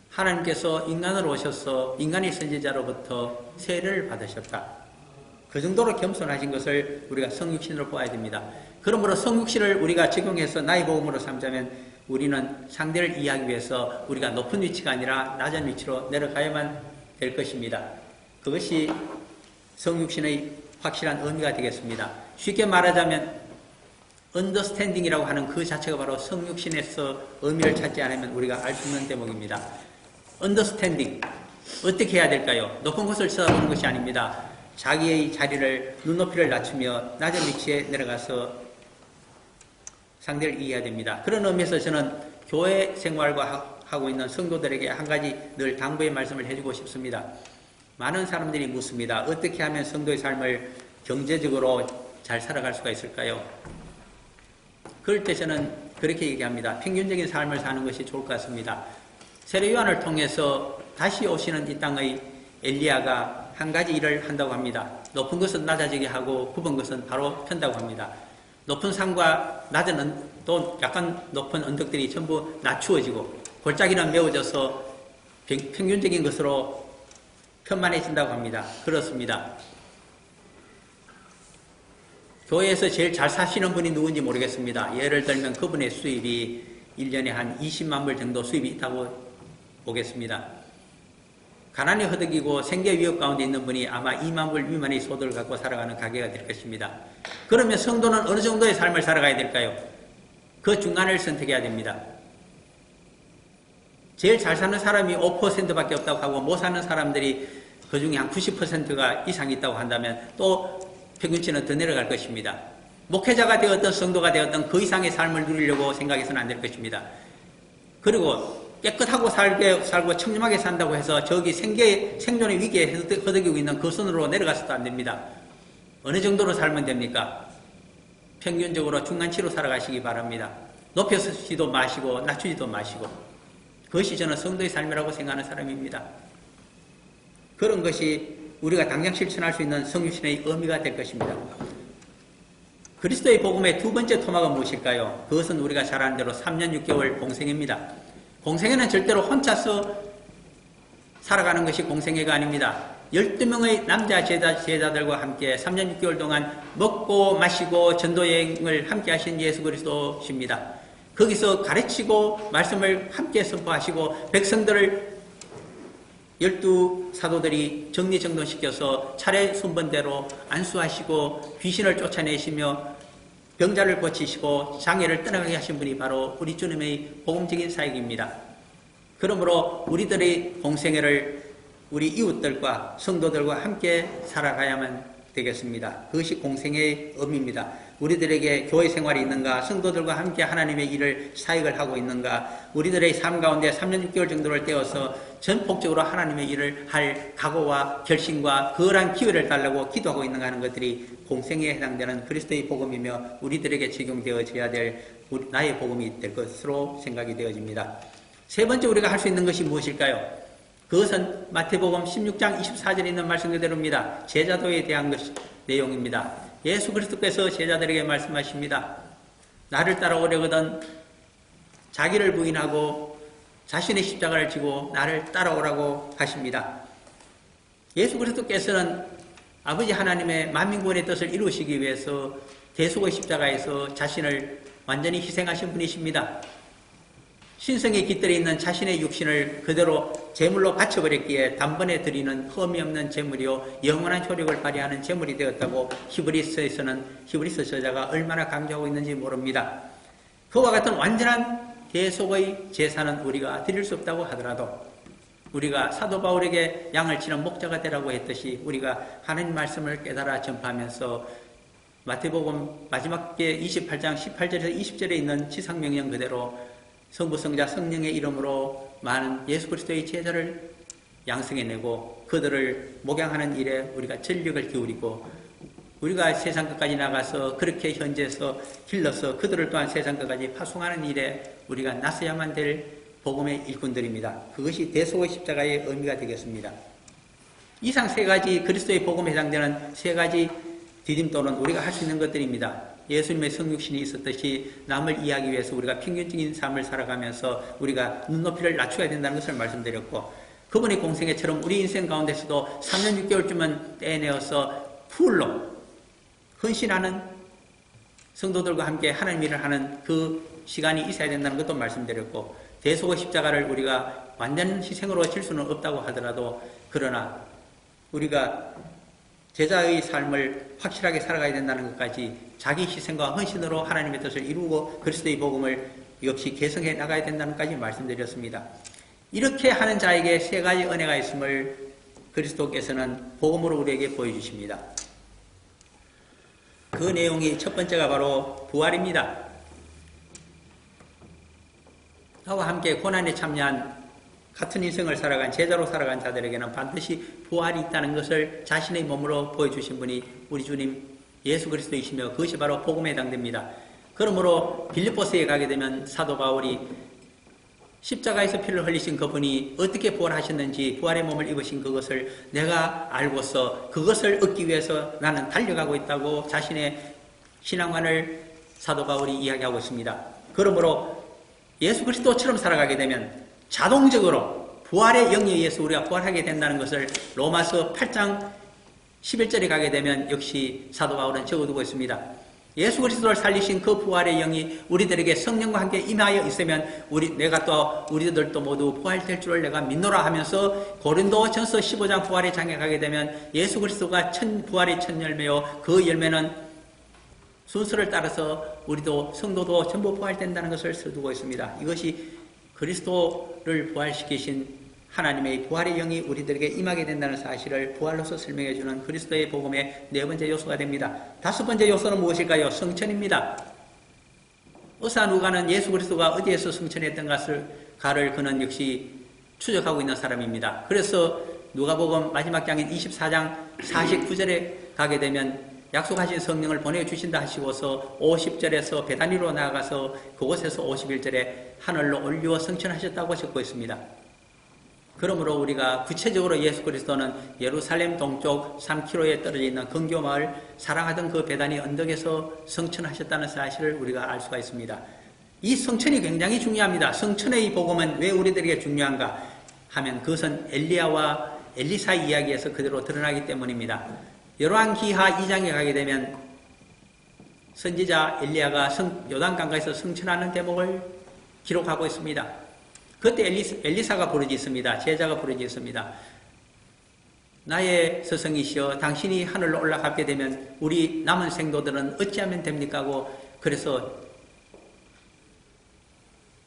하나님께서 인간으로 오셔서 인간의 선지자로부터 세례를 받으셨다. 그 정도로 겸손하신 것을 우리가 성육신으로 보아야 됩니다. 그러므로 성육신을 우리가 적용해서 나의 복음으로 삼자면 우리는 상대를 이해하기 위해서 우리가 높은 위치가 아니라 낮은 위치로 내려가야만 될 것입니다. 그것이 성육신의 확실한 의미가 되겠습니다. 쉽게 말하자면 understanding이라고 하는 그 자체가 바로 성육신에서 의미를 찾지 않으면 우리가 알 수 없는 대목입니다. understanding, 어떻게 해야 될까요? 높은 곳을 쳐다보는 것이 아닙니다. 자기의 자리를, 눈높이를 낮추며 낮은 위치에 내려가서 상대를 이해해야 됩니다. 그런 의미에서 저는 교회 생활과 하고 있는 성도들에게 한 가지 늘 당부의 말씀을 해주고 싶습니다. 많은 사람들이 묻습니다. 어떻게 하면 성도의 삶을 경제적으로 잘 살아갈 수가 있을까요? 그럴 때 저는 그렇게 얘기합니다. 평균적인 삶을 사는 것이 좋을 것 같습니다. 세례 요한을 통해서 다시 오시는 이 땅의 엘리야가 한 가지 일을 한다고 합니다. 높은 것은 낮아지게 하고 굽은 것은 바로 편다고 합니다. 높은 산과 낮은 또 약간 높은 언덕들이 전부 낮추어지고 골짜기는 메워져서 평균적인 것으로 편만해진다고 합니다. 그렇습니다. 교회에서 제일 잘 사시는 분이 누군지 모르겠습니다. 예를 들면 그분의 수입이 1년에 한 20만 불 정도 수입이 있다고 보겠습니다. 가난이 허덕이고 생계 위협 가운데 있는 분이 아마 2만 불 미만의 소득을 갖고 살아가는 가게가 될 것입니다. 그러면 성도는 어느 정도의 삶을 살아가야 될까요? 그 중간을 선택해야 됩니다. 제일 잘 사는 사람이 5%밖에 없다고 하고 못 사는 사람들이 그 중에 한 90%가 이상 있다고 한다면 또 평균치는 더 내려갈 것입니다. 목회자가 되었던 성도가 되었던 그 이상의 삶을 누리려고 생각해서는 안 될 것입니다. 그리고 깨끗하고 살고 청렴하게 산다고 해서 저기 생존의 위기에 허덕이고 있는 그 선으로 내려가서도 안 됩니다. 어느 정도로 살면 됩니까? 평균적으로 중간치로 살아가시기 바랍니다. 높여서지도 마시고 낮추지도 마시고. 그것이 저는 성도의 삶이라고 생각하는 사람입니다. 그런 것이 우리가 당장 실천할 수 있는 성육신의 의미가 될 것입니다. 그리스도의 복음의 두 번째 토막은 무엇일까요? 그것은 우리가 잘 아는 대로 3년 6개월 공생애입니다. 공생애는 절대로 혼자서 살아가는 것이 공생애가 아닙니다. 12명의 남자 제자들과 함께 3년 6개월 동안 먹고 마시고 전도여행을 함께 하신 예수 그리스도십니다. 거기서 가르치고 말씀을 함께 선포하시고 백성들을 12사도들이 정리정돈시켜서 차례 순번대로 안수하시고 귀신을 쫓아내시며 병자를 고치시고 장애를 떠나게 하신 분이 바로 우리 주님의 복음적인 사역입니다. 그러므로 우리들의 공생애를 우리 이웃들과 성도들과 함께 살아가야만 되겠습니다. 그것이 공생애의 의미입니다. 우리들에게 교회 생활이 있는가, 성도들과 함께 하나님의 일을 사역을 하고 있는가, 우리들의 삶 가운데 3년 6개월 정도를 떼어서 전폭적으로 하나님의 일을 할 각오와 결심과 그러한 기회를 달라고 기도하고 있는가 하는 것들이 공생애에 해당되는 그리스도의 복음이며 우리들에게 적용되어져야 될 나의 복음이 될 것으로 생각이 되어집니다. 세 번째 우리가 할 수 있는 것이 무엇일까요? 그것은 마태복음 16장 24절에 있는 말씀 그대로입니다. 제자도에 대한 내용입니다. 예수 그리스도께서 제자들에게 말씀하십니다. 나를 따라오려거든 자기를 부인하고 자신의 십자가를 지고 나를 따라오라고 하십니다. 예수 그리스도께서는 아버지 하나님의 만민구원의 뜻을 이루시기 위해서 대속의 십자가에서 자신을 완전히 희생하신 분이십니다. 신성에 깃들어 있는 자신의 육신을 그대로 제물로 바쳐버렸기에 단번에 드리는 흠이 없는 제물이요 영원한 효력을 발휘하는 제물이 되었다고 히브리서 저자가 얼마나 강조하고 있는지 모릅니다. 그와 같은 완전한 대속의 제사는 우리가 드릴 수 없다고 하더라도 우리가 사도 바울에게 양을 치는 목자가 되라고 했듯이 우리가 하나님 말씀을 깨달아 전파하면서 마태복음 마지막에 28장 18절에서 20절에 있는 지상명령 그대로 성부, 성자, 성령의 이름으로 많은 예수 그리스도의 제자를 양성해내고 그들을 목양하는 일에 우리가 전력을 기울이고 우리가 세상 끝까지 나가서 그렇게 현지에서 길러서 그들을 또한 세상 끝까지 파송하는 일에 우리가 나서야만 될 복음의 일꾼들입니다. 그것이 대속의 십자가의 의미가 되겠습니다. 이상 세 가지 그리스도의 복음에 해당되는 세 가지 디딤돌은 우리가 할 수 있는 것들입니다. 예수님의 성육신이 있었듯이 남을 이해하기 위해서 우리가 평균적인 삶을 살아가면서 우리가 눈높이를 낮춰야 된다는 것을 말씀드렸고 그분의 공생애처럼 우리 인생 가운데서도 3년 6개월쯤은 떼내어서 풀로 헌신하는 성도들과 함께 하나님 일을 하는 그 시간이 있어야 된다는 것도 말씀드렸고 대속의 십자가를 우리가 완전 희생으로 질 수는 없다고 하더라도 그러나 우리가 제자의 삶을 확실하게 살아가야 된다는 것까지 자기 희생과 헌신으로 하나님의 뜻을 이루고 그리스도의 복음을 역시 개성해 나가야 된다는 것까지 말씀드렸습니다. 이렇게 하는 자에게 세 가지 은혜가 있음을 그리스도께서는 복음으로 우리에게 보여주십니다. 그 내용이 첫 번째가 바로 부활입니다. 나와 함께 고난에 참여한 같은 인생을 살아간 제자로 살아간 자들에게는 반드시 부활이 있다는 것을 자신의 몸으로 보여주신 분이 우리 주님 예수 그리스도이시며 그것이 바로 복음에 해당됩니다. 그러므로 빌립보스에 가게 되면 사도 바울이 십자가에서 피를 흘리신 그분이 어떻게 부활하셨는지 부활의 몸을 입으신 그것을 내가 알고서 그것을 얻기 위해서 나는 달려가고 있다고 자신의 신앙관을 사도 바울이 이야기하고 있습니다. 그러므로 예수 그리스도처럼 살아가게 되면 자동적으로 부활의 영에 의해서 우리가 부활하게 된다는 것을 로마서 8장 11절에 가게 되면 역시 사도 바울은 적어두고 있습니다. 예수 그리스도를 살리신 그 부활의 영이 우리들에게 성령과 함께 임하여 있으면 우리들도 모두 부활될 줄을 내가 믿노라 하면서 고린도전서 15장 부활의 장에 가게 되면 예수 그리스도가 부활의 첫 열매요 그 열매는 순서를 따라서 우리도 성도도 전부 부활된다는 것을 써두고 있습니다. 이것이 그리스도를 부활시키신 하나님의 부활의 영이 우리들에게 임하게 된다는 사실을 부활로서 설명해 주는 그리스도의 복음의 네 번째 요소가 됩니다. 다섯 번째 요소는 무엇일까요? 성천입니다. 의사 누가는 예수 그리스도가 어디에서 성천했던가를 그는 역시 추적하고 있는 사람입니다. 그래서 누가복음 마지막 장인 24장 49절에 가게 되면 약속하신 성령을 보내주신다 하시고서 50절에서 베다니로 나아가서 그곳에서 51절에 하늘로 올리워 성천하셨다고 적고 있습니다. 그러므로 우리가 구체적으로 예수 그리스도는 예루살렘 동쪽 3km에 떨어져 있는 근교마을 사랑하던 그 베다니 언덕에서 성천하셨다는 사실을 우리가 알 수가 있습니다. 이 성천이 굉장히 중요합니다. 성천의 복음은 왜 우리들에게 중요한가 하면 그것은 엘리야와 엘리사의 이야기에서 그대로 드러나기 때문입니다. 열왕기하 2장에 가게 되면 선지자 엘리야가 요단강가에서 성천하는 대목을 기록하고 있습니다. 그때 엘리사가 부르짖습니다. 제자가 부르짖습니다. 나의 스승이시여 당신이 하늘로 올라가게 되면 우리 남은 생도들은 어찌하면 됩니까? 하고 그래서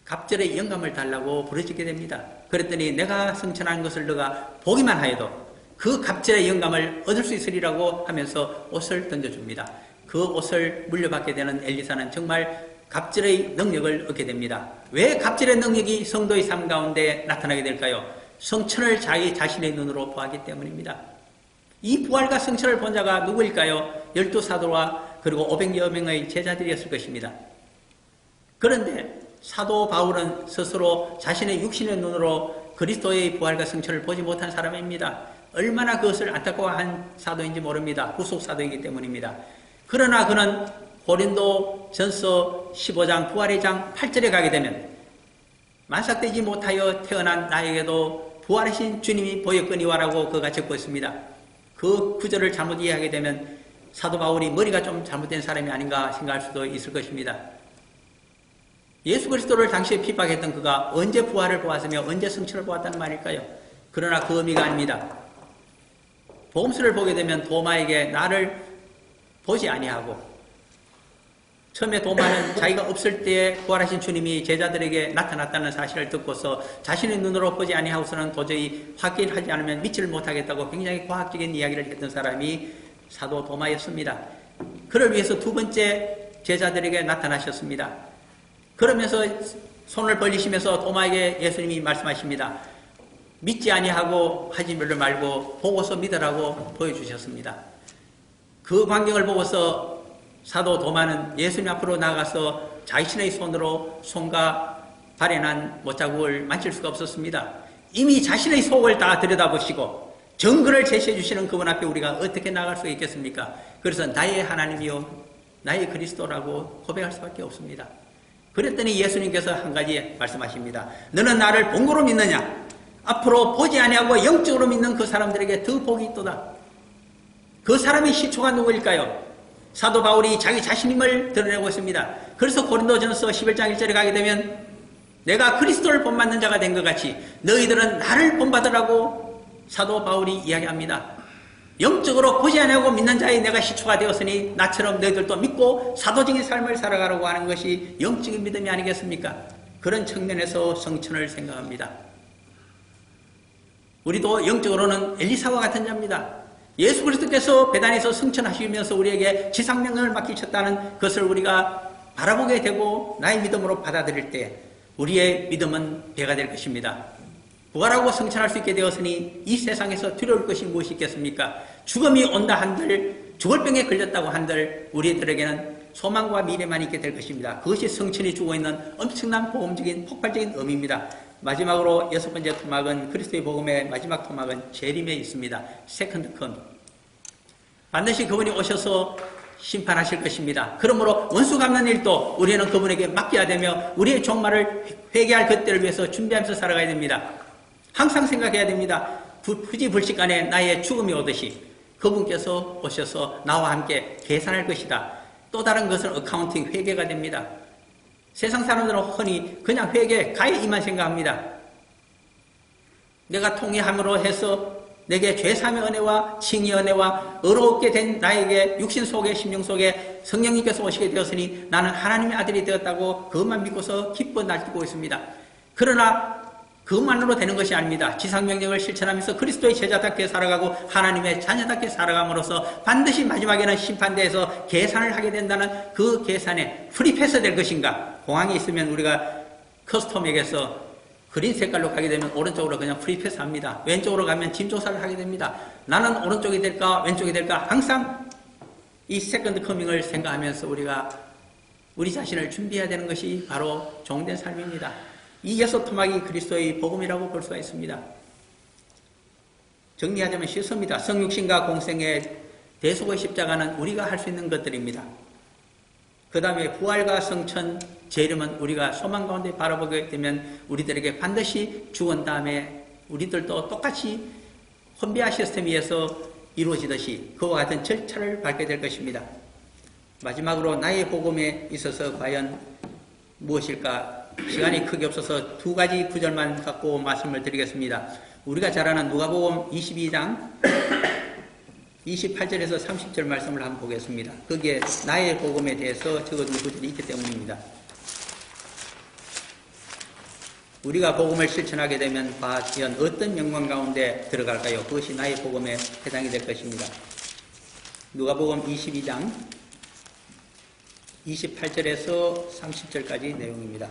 갑절의 영감을 달라고 부르짖게 됩니다. 그랬더니 내가 성천한 것을 너가 보기만 하여도 그 갑절의 영감을 얻을 수 있으리라고 하면서 옷을 던져줍니다. 그 옷을 물려받게 되는 엘리사는 정말 갑절의 능력을 얻게 됩니다. 왜 갑절의 능력이 성도의 삶 가운데 나타나게 될까요? 성천을 자기 자신의 눈으로 보았기 때문입니다. 이 부활과 성천을 본 자가 누구일까요? 12사도와 그리고 500여 명의 제자들이었을 것입니다. 그런데 사도 바울은 스스로 자신의 육신의 눈으로 그리스도의 부활과 성천을 보지 못한 사람입니다. 얼마나 그것을 안타까워한 사도인지 모릅니다. 후속 사도이기 때문입니다. 그러나 그는 고린도전서 15장 부활의 장 8절에 가게 되면 만삭되지 못하여 태어난 나에게도 부활하신 주님이 보였거니와라고 그가 적고 있습니다. 그 구절을 잘못 이해하게 되면 사도 바울이 머리가 좀 잘못된 사람이 아닌가 생각할 수도 있을 것입니다. 예수 그리스도를 당시에 핍박했던 그가 언제 부활을 보았으며 언제 성천을 보았다는 말일까요? 그러나 그 의미가 아닙니다. 복음서를 보게 되면 도마에게 나를 보지 아니하고 처음에 도마는 자기가 없을 때에 부활하신 주님이 제자들에게 나타났다는 사실을 듣고서 자신의 눈으로 보지 아니하고서는 도저히 확인하지 않으면 믿지를 못하겠다고 굉장히 과학적인 이야기를 했던 사람이 사도 도마였습니다. 그를 위해서 두 번째 제자들에게 나타나셨습니다. 그러면서 손을 벌리시면서 도마에게 예수님이 말씀하십니다. 믿지 아니하고 하지 말고 보고서 믿으라고 보여주셨습니다. 그 광경을 보고서 사도 도마는 예수님 앞으로 나가서 자신의 손으로 손과 발에 난 못자국을 만질 수가 없었습니다. 이미 자신의 속을 다 들여다보시고 증거를 제시해 주시는 그분 앞에 우리가 어떻게 나갈 수 있겠습니까? 그래서 나의 하나님이요 나의 그리스도라고 고백할 수밖에 없습니다. 그랬더니 예수님께서 한 가지 말씀하십니다. 너는 나를 본고로 믿느냐? 앞으로 보지 아니하고 영적으로 믿는 그 사람들에게 더 복이 있도다. 그 사람의 시초가 누구일까요? 사도 바울이 자기 자신임을 드러내고 있습니다. 그래서 고린도전서 11장 1절에 가게 되면 내가 그리스도를 본받는 자가 된 것 같이 너희들은 나를 본받으라고 사도 바울이 이야기합니다. 영적으로 보지 아니하고 믿는 자의 내가 시초가 되었으니 나처럼 너희들도 믿고 사도적인 삶을 살아가라고 하는 것이 영적인 믿음이 아니겠습니까? 그런 측면에서 성천을 생각합니다. 우리도 영적으로는 엘리사와 같은 자입니다. 예수 그리스도께서 베단에서 성천하시면서 우리에게 지상명령을 맡기셨다는 것을 우리가 바라보게 되고 나의 믿음으로 받아들일 때 우리의 믿음은 배가 될 것입니다. 부활하고 성천할 수 있게 되었으니 이 세상에서 두려울 것이 무엇이 있겠습니까? 죽음이 온다 한들 죽을 병에 걸렸다고 한들 우리들에게는 소망과 미래만 있게 될 것입니다. 그것이 성천이 주고 있는 엄청난 복음적인 폭발적인 의미입니다. 마지막으로 여섯 번째 토막은 그리스도의 복음의 마지막 토막은 재림에 있습니다. 세컨드 컴. 반드시 그분이 오셔서 심판하실 것입니다. 그러므로 원수 갚는 일도 우리는 그분에게 맡겨야 되며 우리의 종말을 회개할 그때를 위해서 준비하면서 살아가야 됩니다. 항상 생각해야 됩니다. 후지불식간에 나의 죽음이 오듯이 그분께서 오셔서 나와 함께 계산할 것이다. 또 다른 것은 어카운팅, 회개가 됩니다. 세상 사람들은 흔히 그냥 회개, 가해이만 생각합니다. 내가 통회함으로 해서 내게 죄사함의 은혜와 칭의 은혜와 의롭게 된 나에게 육신 속에 심령 속에 성령님께서 오시게 되었으니 나는 하나님의 아들이 되었다고 그것만 믿고서 기뻐 날뛰고 있습니다. 그러나 그것만으로 되는 것이 아닙니다. 지상명령을 실천하면서 그리스도의 제자답게 살아가고 하나님의 자녀답게 살아감으로써 반드시 마지막에는 심판대에서 계산을 하게 된다는 그 계산에 프리패스 될 것인가. 공항에 있으면 우리가 커스텀에게서 그린 색깔로 가게 되면 오른쪽으로 그냥 프리패스 합니다. 왼쪽으로 가면 짐 조사를 하게 됩니다. 나는 오른쪽이 될까 왼쪽이 될까 항상 이 세컨드 커밍을 생각하면서 우리가 우리 자신을 준비해야 되는 것이 바로 종된 삶입니다. 이 여섯 토막이 그리스도의 복음이라고 볼 수가 있습니다. 정리하자면 쉽습니다. 성육신과 공생의 대속의 십자가는 우리가 할 수 있는 것들입니다. 그 다음에 부활과 성천, 재림은 우리가 소망 가운데 바라보게 되면 우리들에게 반드시 죽은 다음에 우리들도 똑같이 혼비아 시스템에 의해서 이루어지듯이 그와 같은 절차를 밟게 될 것입니다. 마지막으로 나의 복음에 있어서 과연 무엇일까? 시간이 크게 없어서 두 가지 구절만 갖고 말씀을 드리겠습니다. 우리가 잘 아는 누가복음 22장 28절에서 30절 말씀을 한번 보겠습니다. 거기에 나의 복음에 대해서 적어준 구절이 있기 때문입니다. 우리가 복음을 실천하게 되면 과연 어떤 영광 가운데 들어갈까요? 그것이 나의 복음에 해당이 될 것입니다. 누가복음 22장 28절에서 30절까지 내용입니다.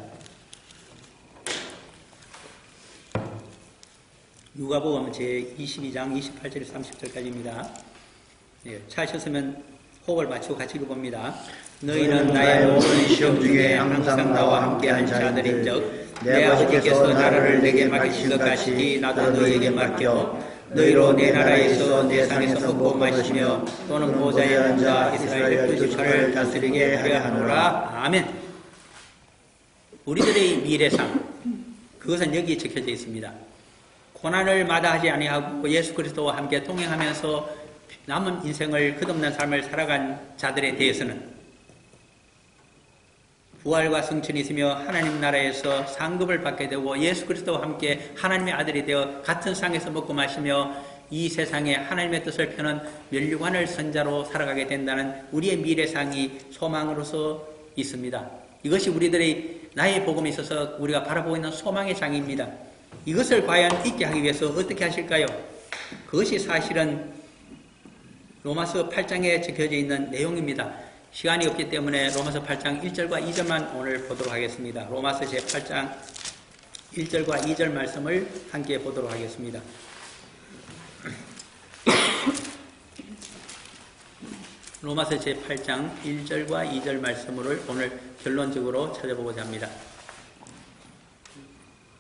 누가복음 제22장 28절에서 30절까지입니다. 예, 찾으셨으면 호흡을 맞추고 같이 읽어봅니다. 너희는 나의 모든 시험 중에 항상 나와 함께한 자들인즉 내 아버지께서 나라를 내게 맡기신 것 같이 나도 너희에게 맡겨 너희로 내 나라에서 내 상에서 먹고 마시며 또는 보좌에 앉아 이스라엘 그 지파를 다스리게 하려 하노라. 아멘. 우리들의 미래상 그것은 여기에 적혀져 있습니다. 고난을 마다하지 아니하고 예수 그리스도와 함께 동행하면서 남은 인생을 끝없는 삶을 살아간 자들에 대해서는 부활과 성천이 있으며 하나님 나라에서 상급을 받게 되고 예수 그리스도와 함께 하나님의 아들이 되어 같은 상에서 먹고 마시며 이 세상에 하나님의 뜻을 펴는 면류관을 선자로 살아가게 된다는 우리의 미래상이 소망으로서 있습니다. 이것이 우리들의 나의 복음에 있어서 우리가 바라보고 있는 소망의 장입니다. 이것을 과연 있게 하기 위해서 어떻게 하실까요? 그것이 사실은 로마서 8장에 적혀져 있는 내용입니다. 시간이 없기 때문에 로마서 8장 1절과 2절만 오늘 보도록 하겠습니다. 로마서 제8장 1절과 2절 말씀을 함께 보도록 하겠습니다. 로마서 제8장 1절과 2절 말씀을 오늘 결론적으로 찾아보고자 합니다.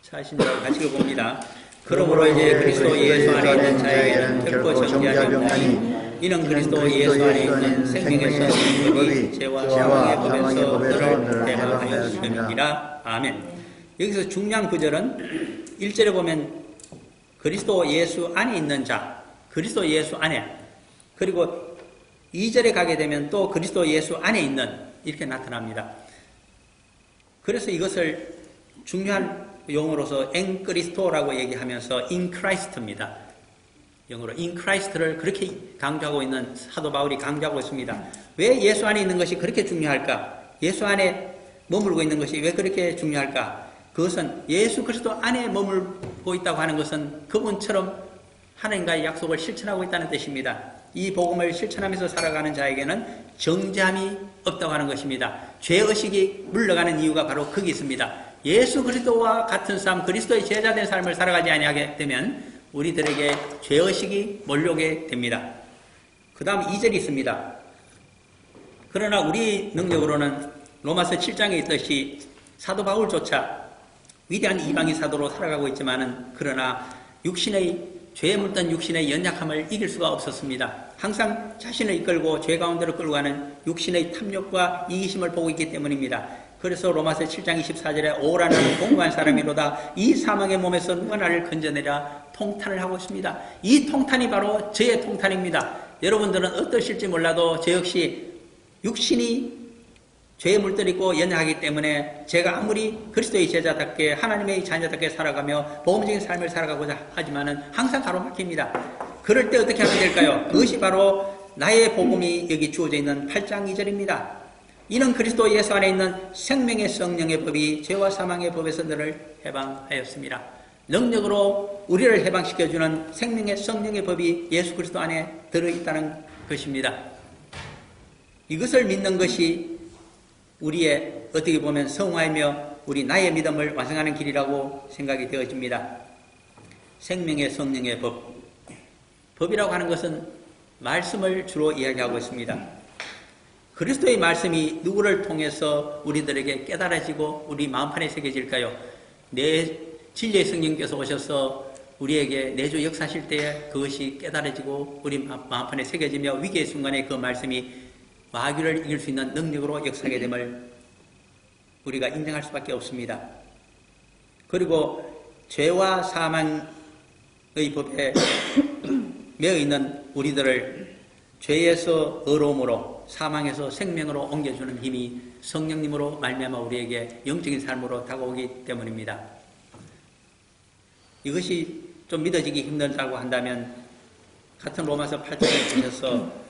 차신자와 같이 읽어봅니다. 그러므로 이제 그리스도 예수 안에 있는 자에게는 결코 정죄함이 없나니 이는 그리스도 예수 안에 있는 생명의 선생님이 죄와 사망의 법에서 너를 대항하였음이니라. 아멘. 여기서 중요한 구절은 1절에 보면 그리스도 예수 안에 있는 자, 그리스도 예수 안에, 그리고 2절에 가게 되면 또 그리스도 예수 안에 있는, 이렇게 나타납니다. 그래서 이것을 중요한 용어로서 엔 그리스도라고 얘기하면서 in Christ입니다. 영어로 in Christ를 그렇게 강조하고 있는 사도 바울이 강조하고 있습니다. 왜 예수 안에 있는 것이 그렇게 중요할까? 예수 안에 머물고 있는 것이 왜 그렇게 중요할까? 그것은 예수 그리스도 안에 머물고 있다고 하는 것은 그분처럼 하나님과의 약속을 실천하고 있다는 뜻입니다. 이 복음을 실천하면서 살아가는 자에게는 정죄함이 없다고 하는 것입니다. 죄의식이 물러가는 이유가 바로 거기 있습니다. 예수 그리스도와 같은 삶, 그리스도의 제자된 삶을 살아가지 아니하게 되면 우리들에게 죄의식이 몰려오게 됩니다. 그 다음 2절이 있습니다. 그러나 우리 능력으로는 로마서 7장에 있듯이 사도 바울조차 위대한 이방인 사도로 살아가고 있지만은 그러나 죄에 물든 육신의 연약함을 이길 수가 없었습니다. 항상 자신을 이끌고 죄 가운데로 끌고 가는 육신의 탐욕과 이기심을 보고 있기 때문입니다. 그래서 로마서 7장 24절에 오라 나는 공고한 사람이로다 이 사망의 몸에서 누가 나를 건져내랴 통탄을 하고 있습니다. 이 통탄이 바로 저의 통탄입니다. 여러분들은 어떠실지 몰라도 저 역시 육신이 죄에 물들이고 연약하기 때문에 제가 아무리 그리스도의 제자답게 하나님의 자녀답게 살아가며 복음적인 삶을 살아가고자 하지만은 항상 가로막힙니다. 그럴 때 어떻게 하면 될까요? 그것이 바로 나의 복음이 여기 주어져 있는 8장 2절입니다. 이는 그리스도 예수 안에 있는 생명의 성령의 법이 죄와 사망의 법에서 너를 해방하였습니다. 능력으로 우리를 해방시켜주는 생명의 성령의 법이 예수 그리스도 안에 들어있다는 것입니다. 이것을 믿는 것이 우리의 어떻게 보면 성화이며 나의 믿음을 완성하는 길이라고 생각이 되어집니다. 생명의 성령의 법. 법이라고 하는 것은 말씀을 주로 이야기하고 있습니다. 그리스도의 말씀이 누구를 통해서 우리들에게 깨달아지고 우리 마음판에 새겨질까요? 진리의 성령께서 오셔서 우리에게 내주 역사하실 때에 그것이 깨달아지고 우리 마음판에 새겨지며 위기의 순간에 그 말씀이 마귀를 이길 수 있는 능력으로 역사하게 됨을 우리가 인정할 수밖에 없습니다. 그리고 죄와 사망의 법에 매여 있는 우리들을 죄에서 의로움으로 사망에서 생명으로 옮겨주는 힘이 성령님으로 말미암아 우리에게 영적인 삶으로 다가오기 때문입니다. 이것이 좀 믿어지기 힘들다고 한다면 같은 로마서 8장을 보셔서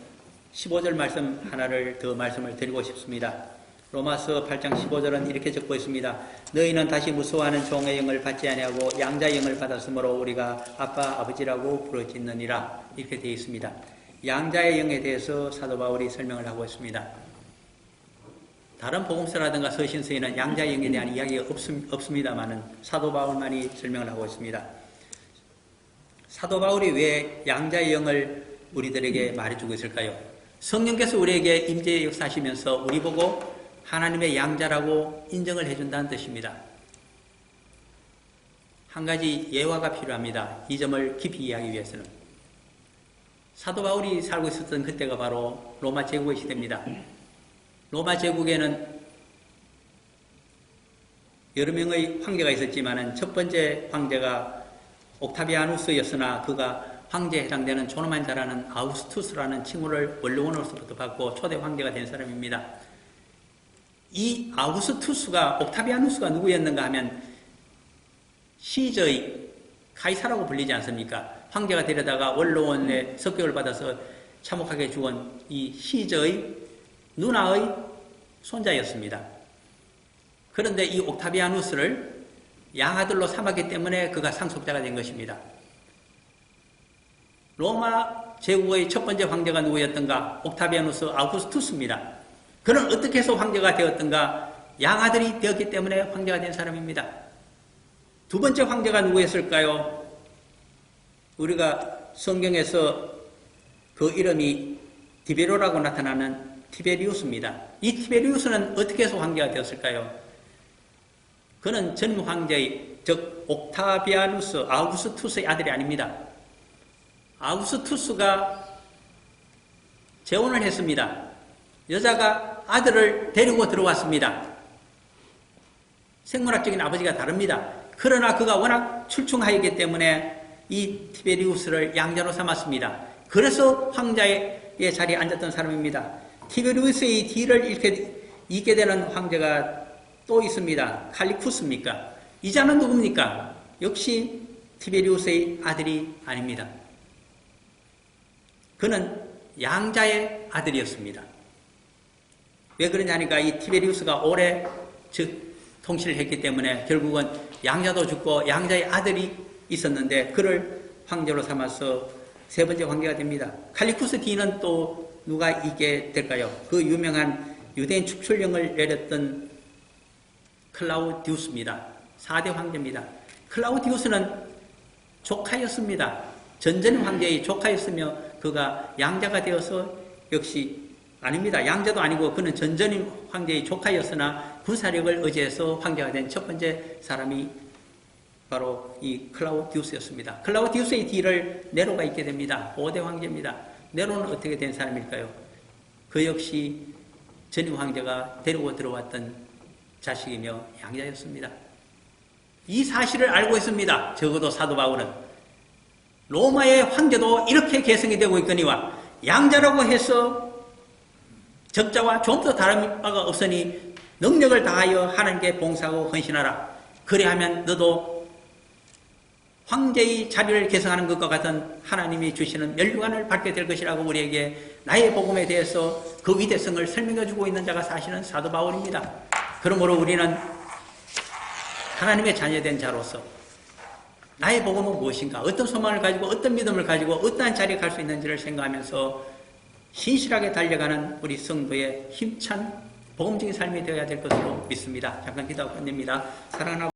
15절 말씀 하나를 더 말씀을 드리고 싶습니다. 로마서 8장 15절은 이렇게 적고 있습니다. 너희는 다시 무서워하는 종의 영을 받지 아니하고 양자의 영을 받았으므로 우리가 아빠 아버지라고 부르짖느니라. 이렇게 되어 있습니다. 양자의 영에 대해서 사도 바울이 설명을 하고 있습니다. 다른 복음서라든가 서신서에는 양자의 영에 대한 이야기가 없습니다만은 사도 바울만이 설명을 하고 있습니다. 사도 바울이 왜 양자의 영을 우리들에게 말해주고 있을까요? 성령께서 우리에게 임재 역사하시면서 우리 보고 하나님의 양자라고 인정을 해준다는 뜻입니다. 한 가지 예화가 필요합니다. 이 점을 깊이 이해하기 위해서는. 사도 바울이 살고 있었던 그때가 바로 로마 제국의 시대입니다. 로마 제국에는 여러 명의 황제가 있었지만 첫 번째 황제가 옥타비아누스였으나 그가 황제에 해당되는 존엄한 자라는 아우구스투스라는 칭호를 원로원으로부터 받고 초대 황제가 된 사람입니다. 이 아우구스투스가 옥타비아누스가 누구였는가 하면 시저의 카이사라고 불리지 않습니까? 황제가 데려다가 원로원의 석격을 받아서 참혹하게 죽은 이 시저의 누나의 손자였습니다. 그런데 이 옥타비아누스를 양아들로 삼았기 때문에 그가 상속자가 된 것입니다. 로마 제국의 첫 번째 황제가 누구였던가? 옥타비아누스 아우구스투스입니다. 그는 어떻게 해서 황제가 되었던가? 양아들이 되었기 때문에 황제가 된 사람입니다. 두 번째 황제가 누구였을까요? 우리가 성경에서 그 이름이 디베로라고 나타나는 티베리우스입니다. 이 티베리우스는 어떻게 해서 황제가 되었을까요? 그는 전 황제의, 즉 옥타비아누스, 아우구스투스의 아들이 아닙니다. 아우구스투스가 재혼을 했습니다. 여자가 아들을 데리고 들어왔습니다. 생물학적인 아버지가 다릅니다. 그러나 그가 워낙 출중하였기 때문에 이 티베리우스를 양자로 삼았습니다. 그래서 황자의 자리에 앉았던 사람입니다. 티베리우스의 뒤를 잇게 되는 황제가 또 있습니다. 칼리쿠스입니까? 이 자는 누굽니까? 역시 티베리우스의 아들이 아닙니다. 그는 양자의 아들이었습니다. 왜 그러냐니까 이 티베리우스가 오래 통치를 했기 때문에 결국은 양자도 죽고 양자의 아들이 있었는데 그를 황제로 삼아서 세 번째 황제가 됩니다. 칼리쿠스 뒤는 또 누가 있게 될까요? 그 유명한 유대인 축출령을 내렸던 클라우디우스입니다. 4대 황제입니다. 클라우디우스는 조카였습니다. 전전 황제의 조카였으며 그가 양자가 되어서 역시 아닙니다. 양자도 아니고 그는 전전 황제의 조카였으나 군사력을 의지해서 황제가 된 첫 번째 사람이 바로 이 클라우디우스였습니다. 클라우디우스의 뒤를 네로가 있게 됩니다. 5대 황제입니다. 네로는 어떻게 된 사람일까요? 그 역시 전임 황제가 데리고 들어왔던 자식이며 양자였습니다. 이 사실을 알고 있습니다. 적어도 사도 바울은 로마의 황제도 이렇게 개성이 되고 있거니와 양자라고 해서 적자와 좀 더 다른 바가 없으니 능력을 다하여 하나님께 봉사하고 헌신하라. 그래야면 너도 황제의 자리를 개성하는 것과 같은 하나님이 주시는 멸류관을 받게 될 것이라고 우리에게 나의 복음에 대해서 그 위대성을 설명해주고 있는 자가 사실은 사도 바울입니다. 그러므로 우리는 하나님의 자녀된 자로서 나의 복음은 무엇인가? 어떤 소망을 가지고 어떤 믿음을 가지고 어떠한 자리에 갈 수 있는지를 생각하면서 신실하게 달려가는 우리 성도의 힘찬 복음적인 삶이 되어야 될 것으로 믿습니다. 잠깐 기도하고 끝냅니다. 사랑하는